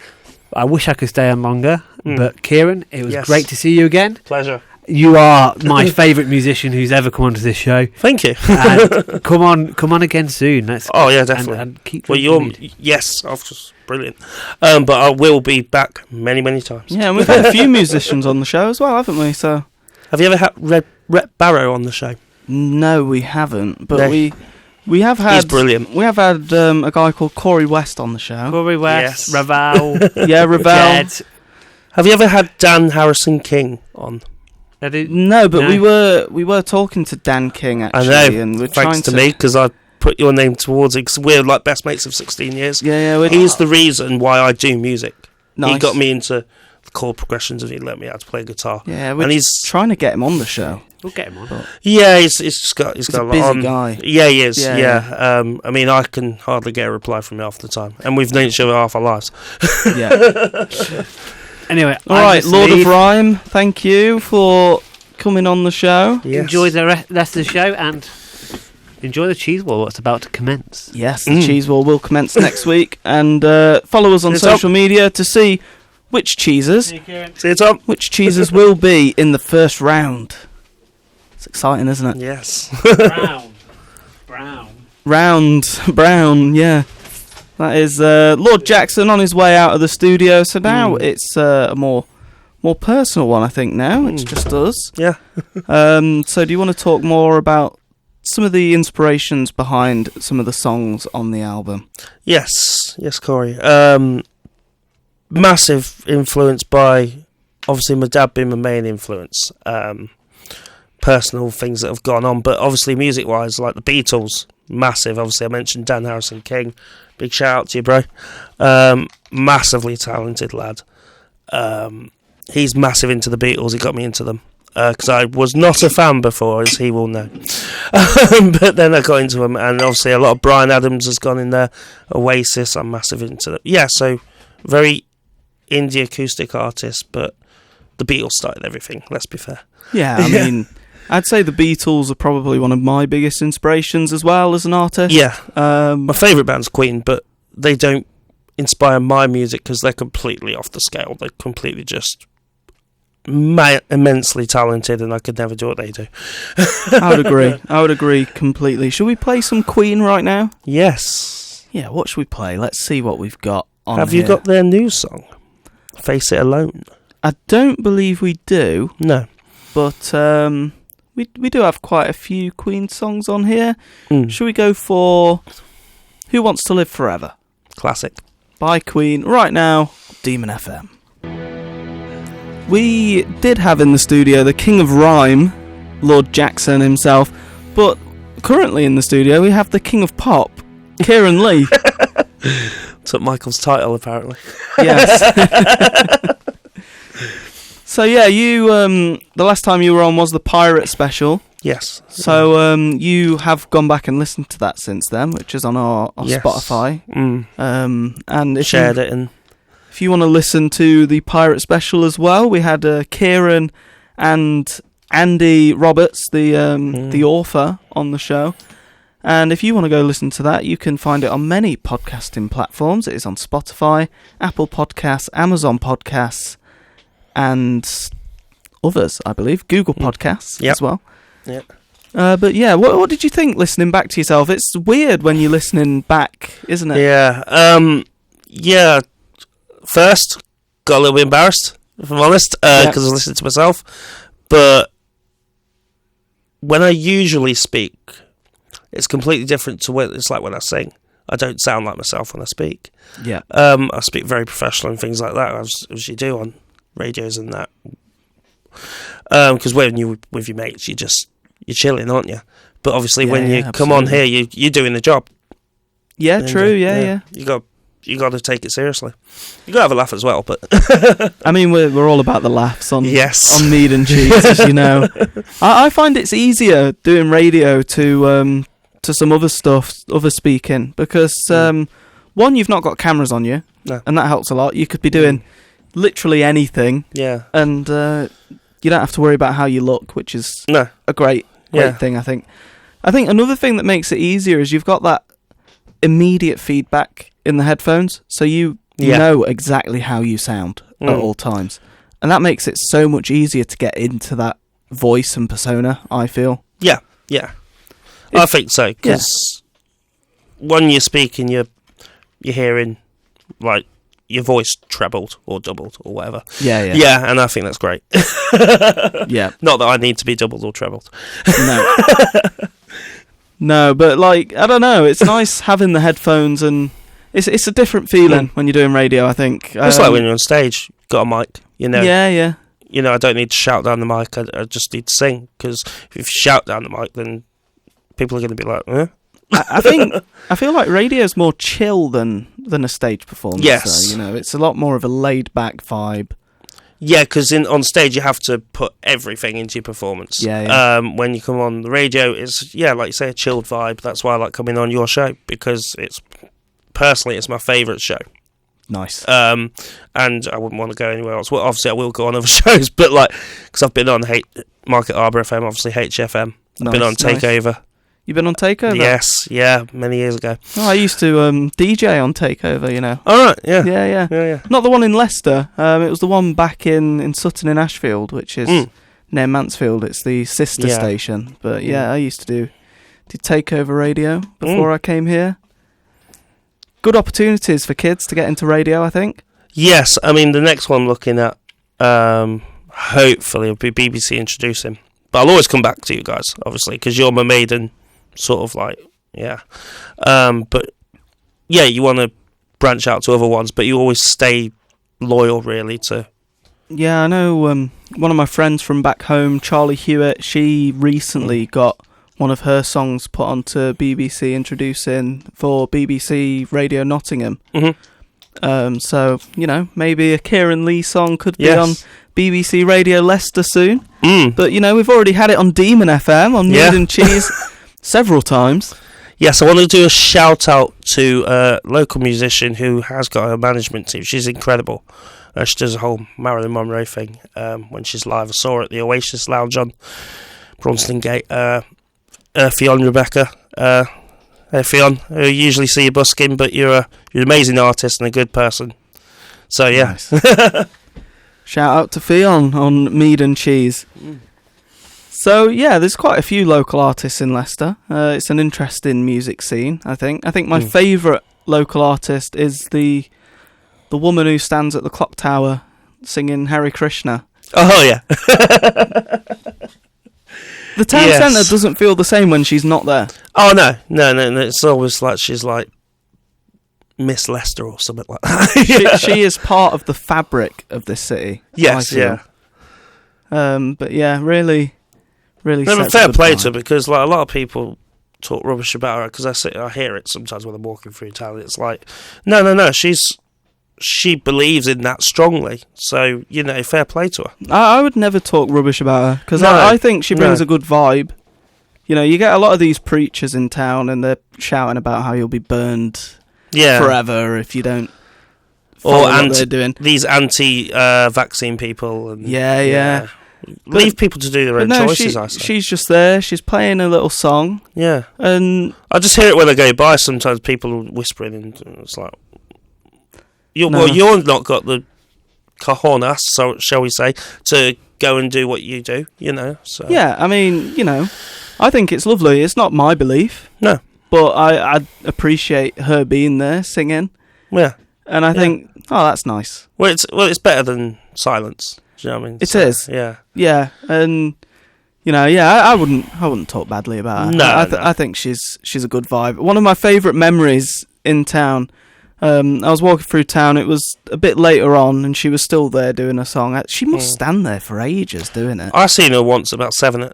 I wish I could stay on longer. But Kieran, it was great to see you again. Pleasure. You are my favourite musician who's ever come onto this show. Thank you. And come on again soon. Definitely. And keep yes, I've just brilliant. But I will be back many, many times. Yeah, and we've had a few musicians on the show as well, haven't we? So, have you ever had Rhett Barrow on the show? No, we haven't. But we have had. He's brilliant. We have had a guy called Corey West on the show. Corey West, Yes. Ravel. Ravel. Jed. Have you ever had Dan Harrison King on? No, but we were talking to Dan King actually, I know. and we're Thanks trying to me, because I put your name towards it, because we're like best mates of 16 years. Yeah. He's the reason why I do music. Nice. He got me into the chord progressions, and he learnt me how to play guitar. Yeah, we're trying to get him on the show. We'll get him on. Yeah, he's got a a lot busy on. guy. Yeah, he is. Yeah. I mean, I can hardly get a reply from him half the time, and we've known each other half our lives. Yeah. Anyway, all right, Lord of Rhyme, thank you for coming on the show. Yes. Enjoy the rest of the show, and enjoy the cheese war that's about to commence. Yes, the cheese war will commence next week, and follow us on See you, social media to see which cheeses See you, Tom. which cheeses will be in the first round. It's exciting, isn't it? Yes. Brown. Brown, yeah. That is Lord Jackson on his way out of the studio. So now it's a more personal one, I think. Now it's just us. Yeah. So do you want to talk more about some of the inspirations behind some of the songs on the album? Yes, Corey. Massive influence by, obviously, my dad being my main influence. Personal things that have gone on, but obviously music-wise, like the Beatles, massive. Obviously, I mentioned Dan Harrison King. Big shout out to you, bro. Massively talented lad. He's massive into the Beatles. He got me into them. Because I was not a fan before, as he will know. But then I got into them, and obviously a lot of Bryan Adams has gone in there. Oasis, I'm massive into them. Yeah, so very indie acoustic artist, but the Beatles started everything, let's be fair. Yeah, I mean, I'd say the Beatles are probably one of my biggest inspirations as well as an artist. Yeah, my favourite band's Queen, but they don't inspire my music because they're completely off the scale. They're completely just immensely talented, and I could never do what they do. I would agree completely. Should we play some Queen right now? Yes. Yeah, what should we play? Let's see what we've got on Have here. you got their new song, Face It Alone? I don't believe we do, No. but we do have quite a few Queen songs on here. Should we go for Who Wants to Live Forever? Classic. By Queen right now, Demon FM. We did have in the studio the King of Rhyme, Lord Jackson himself, but currently in the studio we have the King of Pop, Kieran Leigh. Took Michael's title, apparently. Yes. So yeah, you the last time you were on was the Pirate special. Yes. So you have gone back and listened to that since then, which is on our Yes. Spotify. And if Shared it and if you want to listen to the Pirate special as well, we had Kieran and Andy Roberts, the author, on the show. And if you want to go listen to that, you can find it on many podcasting platforms. It is on Spotify, Apple Podcasts, Amazon Podcasts, and others, I believe. Google Podcasts as well. Yep. But yeah, what did you think listening back to yourself? It's weird when you're listening back, isn't it? Yeah. Yeah. First, got a little bit embarrassed, if I'm honest, because I listened to myself. But when I usually speak, it's completely different to what it's like when I sing. I don't sound like myself when I speak. Yeah. I speak very professional and things like that, as you do on radios and that. Because when you're with your mates, you're chilling, aren't you? But obviously, when you come on here, you're doing the job. Yeah, true. Yeah. You got to take it seriously. You got to have a laugh as well, but I mean, we're all about the laughs on Yes. on Mead and Cheese, as you know. I find it's easier doing radio to some other stuff, other speaking, because one, you've not got cameras on you, No. and that helps a lot. You could be doing literally anything, yeah, and you don't have to worry about how you look, which is no, a great thing, I think. I think another thing that makes it easier is you've got that immediate feedback in the headphones, so you know exactly how you sound at all times, and that makes it so much easier to get into that voice and persona, I feel. Yeah. I think so, because when you're speaking, you're hearing like your voice trebled or doubled or whatever. Yeah, and I think that's great. Yeah. Not that I need to be doubled or trebled. No. No, but like, I don't know, it's nice having the headphones, and it's a different feeling when you're doing radio, I think. It's like when you're on stage, got a mic, you know. Yeah. You know, I don't need to shout down the mic, I just need to sing, because if you shout down the mic, then people are going to be like, eh? I feel like radio's more chill than a stage performance. Yes. So, you know, it's a lot more of a laid back vibe. Yeah, because on stage you have to put everything into your performance. Yeah. When you come on the radio, it's like you say, a chilled vibe. That's why I like coming on your show, because it's my favourite show. Nice. And I wouldn't want to go anywhere else. Well, obviously I will go on other shows, but like, because I've been on Market Arbor FM, obviously HFM. I've been on Takeover. You been on Takeover? Yes, yeah, many years ago. Oh, I used to DJ on Takeover, you know. All right, yeah. Yeah. Not the one in Leicester. It was the one back in Sutton in Ashfield, which is near Mansfield. It's the sister station. But yeah, I used to do Takeover radio before I came here. Good opportunities for kids to get into radio, I think. Yes, I mean, the next one looking at, hopefully, will be BBC introducing. But I'll always come back to you guys, obviously, because you're my maiden, sort of like, yeah. But, yeah, you want to branch out to other ones, but you always stay loyal, really, to... Yeah, I know one of my friends from back home, Charlie Hewitt, she recently got one of her songs put onto BBC introducing for BBC Radio Nottingham. So, you know, maybe a Kieran Leigh song could be on BBC Radio Leicester soon. But, you know, we've already had it on DemonFM, on Mead Cheese, several times. Yes, I want to do a shout out to a local musician who has got a management team. She's incredible. She does a whole Marilyn Monroe thing when she's live. I saw her at the Oasis Lounge on Braunston Gate. Fionn Rebecca. Hey Fionn, I usually see you busking, but you're an amazing artist and a good person. So yeah. Nice. Shout out to Fionn on Mead and Cheese. So yeah, there's quite a few local artists in Leicester. It's an interesting music scene, I think. I think my favourite local artist is the woman who stands at the clock tower singing Hare Krishna. Oh yeah. The town centre doesn't feel the same when she's not there. Oh no. It's always like she's like Miss Leicester or something like that. she is part of the fabric of this city. Yes, yeah. But yeah, really. No, fair play to her, because like a lot of people talk rubbish about her, because I hear it sometimes when I'm walking through town. It's like, no, she believes in that strongly. So, you know, fair play to her. I would never talk rubbish about her, because I think she brings a good vibe. You know, you get a lot of these preachers in town, and they're shouting about how you'll be burned forever if you don't follow what they're doing. These anti-vaccine people. And, yeah. Leave people to do their own choices, I say. She's just there. She's playing a little song. Yeah. And I just hear it when I go by. Sometimes people are whispering, and it's like, you're not got the cojones, so shall we say, to go and do what you do, you know. So. Yeah, I mean, you know, I think it's lovely. It's not my belief. No. But I appreciate her being there singing. Yeah. And I think, that's nice. Well, it's better than silence. Do you know what I mean? It is. Yeah. Yeah, and you know, I wouldn't talk badly about her. No, I think she's a good vibe. One of my favourite memories in town. I was walking through town. It was a bit later on, and she was still there doing a song. She must stand there for ages doing it. I seen her once about 7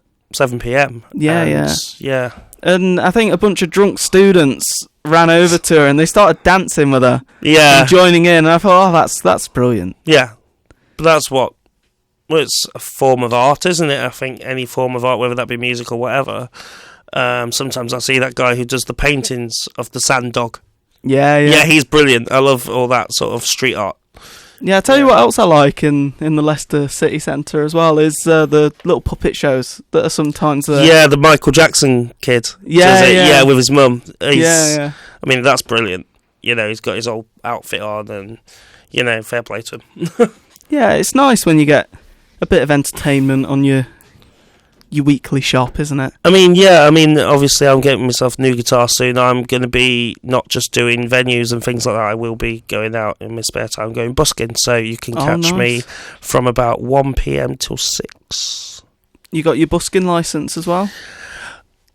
p.m. Yeah. And I think a bunch of drunk students ran over to her, and they started dancing with her. Yeah. And joining in, and I thought, that's brilliant. Yeah, but that's what. Well, it's a form of art, isn't it? I think any form of art, whether that be music or whatever. Sometimes I see that guy who does the paintings of the sand dog. Yeah, he's brilliant. I love all that sort of street art. Yeah, I tell you what else I like in the Leicester city centre as well is the little puppet shows that are sometimes there. Yeah, the Michael Jackson kid. Yeah, with his mum. Yeah. I mean, that's brilliant. You know, he's got his old outfit on, and you know, fair play to him. Yeah, it's nice when you get a bit of entertainment on your weekly shop, isn't it? I mean, obviously I'm getting myself a new guitar soon. I'm going to be not just doing venues and things like that. I will be going out in my spare time going busking, so you can catch me from about 1 p.m. till 6. You got your busking licence as well?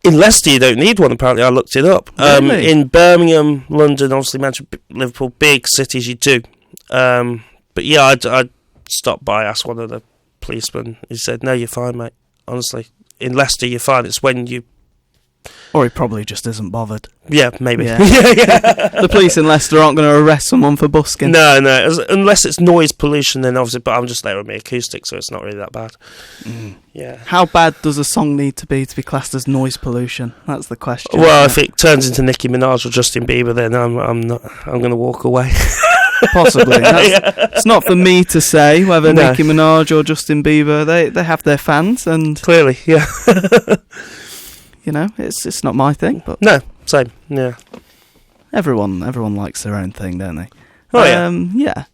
In Leicester you don't need one, apparently. I looked it up. Really? In Birmingham, London, obviously Manchester, Liverpool, big cities you do. But yeah, I'd stopped by, asked one of the policemen. He said, no, you're fine, mate. Honestly, in Leicester you're fine. It's when you... Or he probably just isn't bothered. Yeah, maybe. Yeah. The police in Leicester aren't going to arrest someone for busking. No, unless it's noise pollution, then obviously, but I'm just there with my acoustic, so it's not really that bad. Yeah. How bad does a song need to be classed as noise pollution? That's the question. Well, if it turns into Nicki Minaj or Justin Bieber, then I'm going to walk away. Possibly. It's not for me to say whether Nicki Minaj or Justin Bieber, they have their fans, and clearly, yeah. You know, it's not my thing, but No, same. Yeah. everyone likes their own thing, don't they? Oh, yeah. Yeah.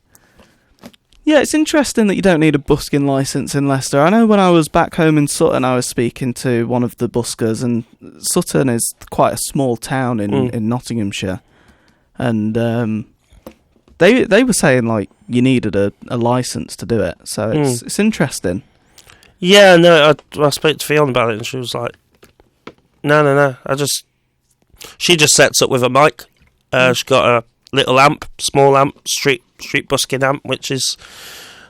Yeah, it's interesting that you don't need a busking licence in Leicester. I know when I was back home in Sutton, I was speaking to one of the buskers, and Sutton is quite a small town in Nottinghamshire. And they were saying, like, you needed a licence to do it. So it's interesting. Yeah, no, I spoke to Fiona about it, and she was like, no. She just sets up with a mic. She's got a little amp, small amp, street busking amp, which is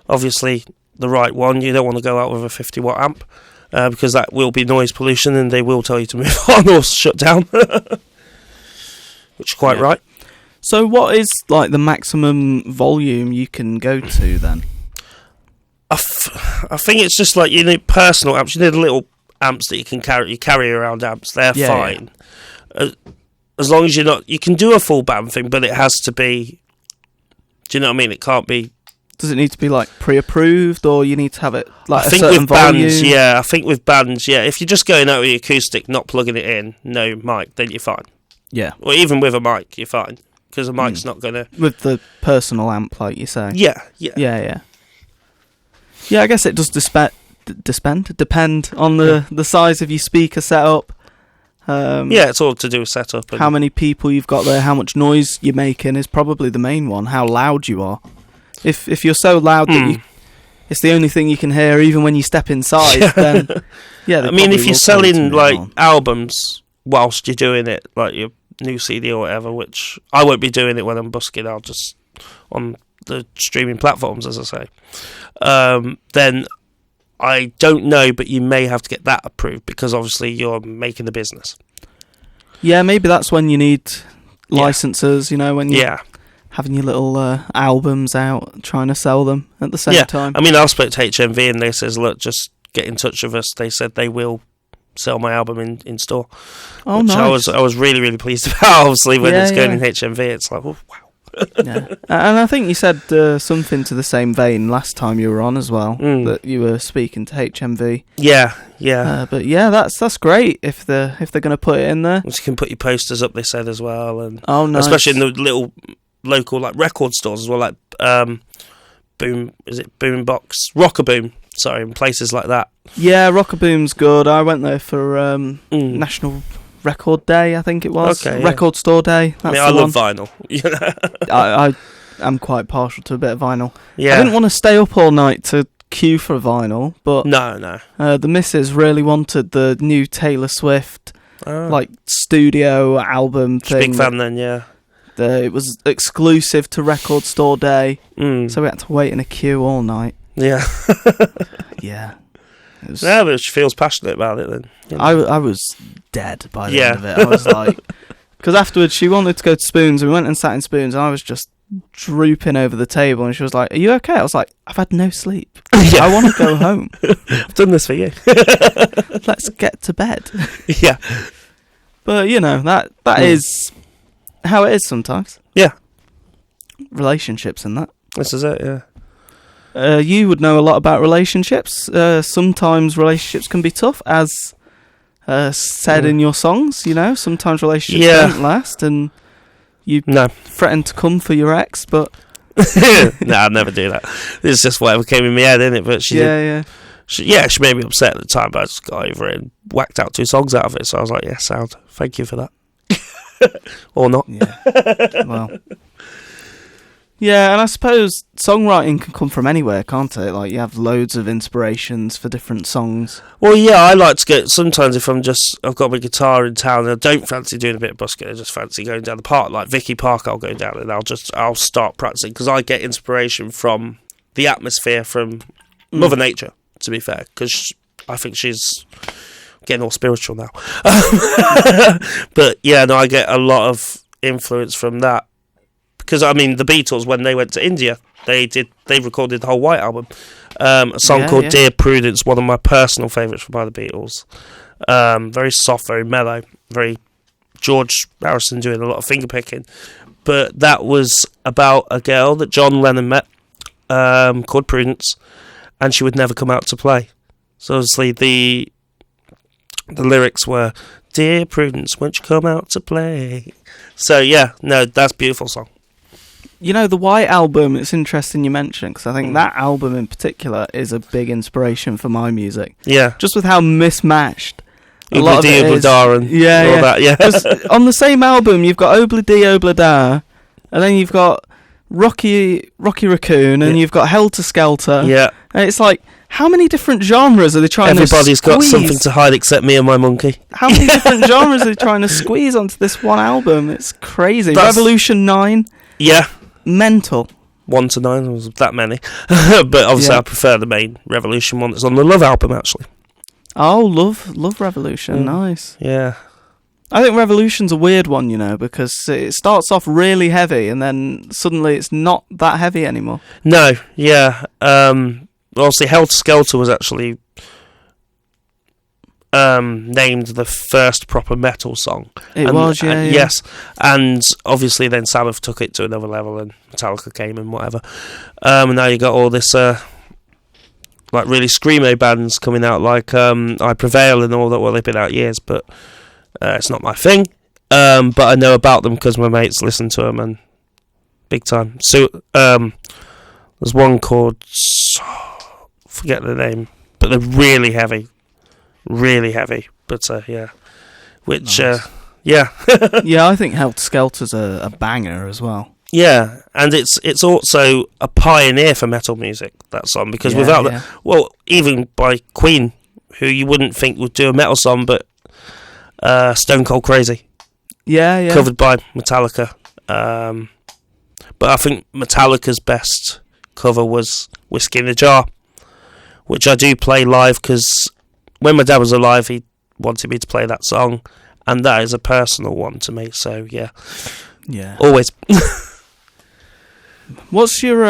obviously the right one. You don't want to go out with a 50 watt amp because that will be noise pollution, and they will tell you to move on or shut down, which is quite right. So what is, like, the maximum volume you can go to then? I think it's just like you need personal amps. You need little amps that you can carry. You carry around amps. They're fine. As long as you're not... You can do a full band thing, but it has to be... Do you know what I mean? It can't be... Does it need to be, like, pre-approved, or you need to have it, like, I a think certain with volume? bands, I think with bands, if you're just going out with your acoustic, not plugging it in, no mic, then you're fine. Yeah. Or even with a mic, you're fine. Because a mic's not going to... With the personal amp, like you say. Yeah. Yeah, I guess it does depend on the size of your speaker setup. It's all to do with setup. And how many people you've got there, how much noise you're making is probably the main one. How loud you are. If you're so loud that it's the only thing you can hear, even when you step inside, then I mean, if you're selling like albums whilst you're doing it, like your new CD or whatever, which I won't be doing it when I'm busking. I'll just on the streaming platforms, as I say. Then I don't know, but you may have to get that approved because obviously you're making the business. Yeah, maybe that's when you need licenses, you know, when you're having your little albums out, trying to sell them at the same time. I mean, I spoke to HMV and they says, look, just get in touch with us. They said they will sell my album in store. Oh, which nice. I was really, really pleased about. Obviously, when it's going in HMV, it's like, oh, wow. Yeah. And I think you said something to the same vein last time you were on as well, that you were speaking to HMV. Yeah. But yeah, that's great if they're going to put it in there. You can put your posters up, they said, as well, and nice. Especially in the little local like record stores as well, like Boombox, Rockaboom, sorry, in places like that. Yeah, Rockaboom's good. I went there for National Record Day, I think it was. Okay, Record Store Day. That's I love vinyl. I'm quite partial to a bit of vinyl. Yeah. I didn't want to stay up all night to queue for vinyl, but no. The missus really wanted the new Taylor Swift like studio album thing. Big fan then, yeah. It was exclusive to Record Store Day, so we had to wait in a queue all night. Yeah. Yeah. But she feels passionate about it then. You know. I was dead by the end of it. I was like... Because afterwards she wanted to go to Spoons, and we went and sat in Spoons, and I was just drooping over the table, and she was like, "Are you okay?" I was like, "I've had no sleep. I want to go home. I've done this for you. Let's get to bed." Yeah. But, you know, that is how it is sometimes. Yeah. Relationships and that. This is it, yeah. You would know a lot about relationships. Sometimes relationships can be tough, as said in your songs, you know. Sometimes relationships don't last, and you threaten to come for your ex, but... No, I'd never do that. It's just whatever came in my head, innit? But she she made me upset at the time, but I just got over it and whacked out 2 songs out of it. So I was like, yeah, sound. Thank you for that. Or not. Yeah. Well... Yeah, and I suppose songwriting can come from anywhere, can't it? Like, you have loads of inspirations for different songs. Well, yeah, I like to get... Sometimes if I've got my guitar in town and I don't fancy doing a bit of busking, I just fancy going down the park. Like Vicky Park, I'll go down and I'll start practicing, because I get inspiration from the atmosphere, from Mother Nature, to be fair, because I think she's getting all spiritual now. But, yeah, no, I get a lot of influence from that. Because, I mean, the Beatles, when they went to India, they recorded the whole White Album. A song called Dear Prudence, one of my personal favourites by the Beatles. Very soft, very mellow, very George Harrison doing a lot of finger picking. But that was about a girl that John Lennon met, called Prudence, and she would never come out to play. So obviously the lyrics were, Dear Prudence, won't you come out to play? So yeah, no, that's a beautiful song. You know, the White Album, it's interesting you mentioned, because I think that album in particular is a big inspiration for my music. Yeah. Just with how mismatched a lot of Obladi it is. Oblada and all that, yeah. 'Cause on the same album, you've got Obladi Oblada, and then you've got Rocky Raccoon, and you've got Helter Skelter. Yeah. And it's like, how many different genres are they trying Everybody's to squeeze? got something to hide except me and my monkey. How many different genres are they trying to squeeze onto this one album? It's crazy. Revolution 9. Yeah. Mental. 1 to 9, there was that many. But obviously Yeah. I prefer the main Revolution one that's on the Love album, actually. Oh, love Revolution. Nice. Yeah. I think Revolution's a weird one, you know, because it starts off really heavy and then suddenly it's not that heavy anymore. No, yeah. Obviously Helter Skelter was actually named the first proper metal song. It was, yeah. Yes, and obviously then Sabbath took it to another level, and Metallica came and whatever. And now you got all this like really screamo bands coming out, like I Prevail and all that. Well, they've been out years, but it's not my thing. But I know about them because my mates listen to them and big time. So there's one called forget the name, but they're really heavy. But yeah, which Nice. yeah. Yeah, I think Helter Skelter's a banger as well. Yeah, and it's also a pioneer for metal music, that song, because without that, well, even by Queen, who you wouldn't think would do a metal song, but Stone Cold Crazy, Yeah. covered by Metallica. But I think Metallica's best cover was Whiskey in a Jar, which I do play live because when my dad was alive, he wanted me to play that song, and that is a personal one to me. So yeah, always. What's your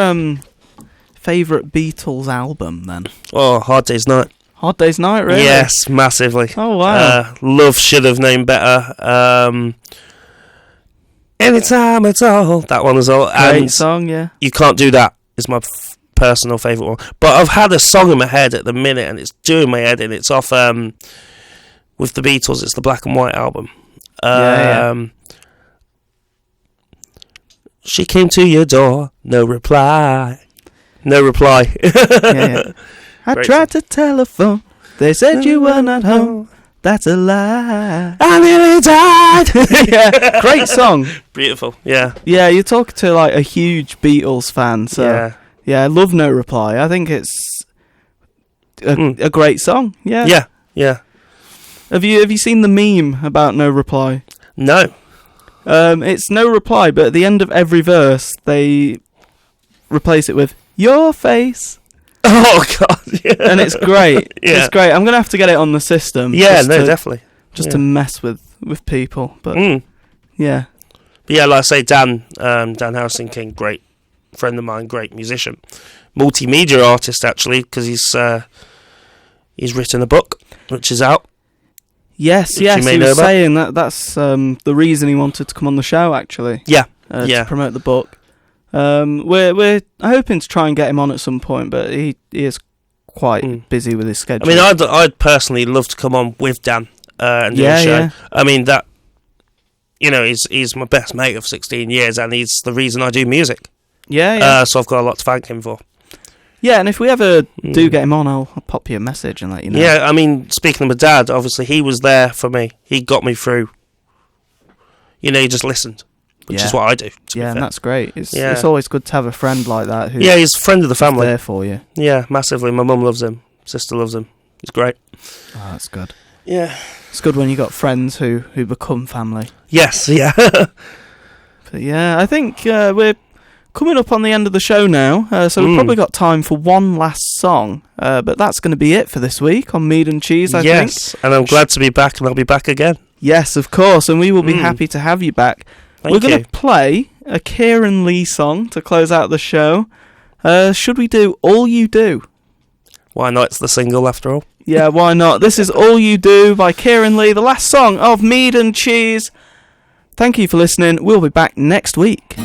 favourite Beatles album then? Oh, Hard Day's Night. Hard Day's Night, really? Yes, massively. Oh wow. Love Should Have Known Better. Anytime at all. That one as well. Great And song, yeah. You Can't Do That is my personal favourite one. But I've had a song in my head at the minute, and it's doing my head in. It's off with the Beatles. It's the Black and White album. She came to your door, no reply. No reply. Yeah. I Great tried to telephone. They said you were not home. That's a lie. I nearly died. Yeah, great song. Beautiful. Yeah. Yeah, you're talking to like a huge Beatles fan, so yeah, I love No Reply. I think it's a great song. Yeah. Yeah. Have you seen the meme about No Reply? No. It's No Reply, but at the end of every verse they replace it with your face. Oh God! Yeah. And it's great. Yeah. It's great. I'm gonna have to get it on the system. Yeah, just no, to, definitely. Just to mess with people, but yeah. But yeah, like I say, Dan Harrison King, great friend of mine, great musician, multimedia artist actually, because he's written a book which is out. Yes, you may he know was about. saying that's the reason he wanted to come on the show actually. Yeah, to promote the book. We're hoping to try and get him on at some point, but he is quite busy with his schedule. I mean, I'd personally love to come on with Dan and do a show. Yeah. I mean, that, you know, he's my best mate of 16 years, and he's the reason I do music. Yeah. So I've got a lot to thank him for. Yeah, and if we ever do get him on, I'll pop you a message and let you know. Yeah, I mean, speaking of my dad, obviously he was there for me. He got me through. You know, he just listened, which is what I do. Yeah, and that's great. It's Yeah. always good to have a friend like that who he's a friend of the family. there for you. Yeah, massively. My mum loves him. Sister loves him. He's great. Oh, that's good. Yeah. It's good when you got friends who become family. Yes, yeah. But yeah, I think we're coming up on the end of the show now, so we've probably got time for one last song. But that's going to be it for this week on Mead and Cheese, I think. Yes, and I'm glad to be back, and I'll be back again. Yes, of course, and we will be happy to have you back. We're going to play a Kieran Leigh song to close out the show. Should we do All You Do? Why not? It's the single after all. Yeah, why not? This is All You Do by Kieran Leigh, the last song of Mead and Cheese. Thank you for listening. We'll be back next week.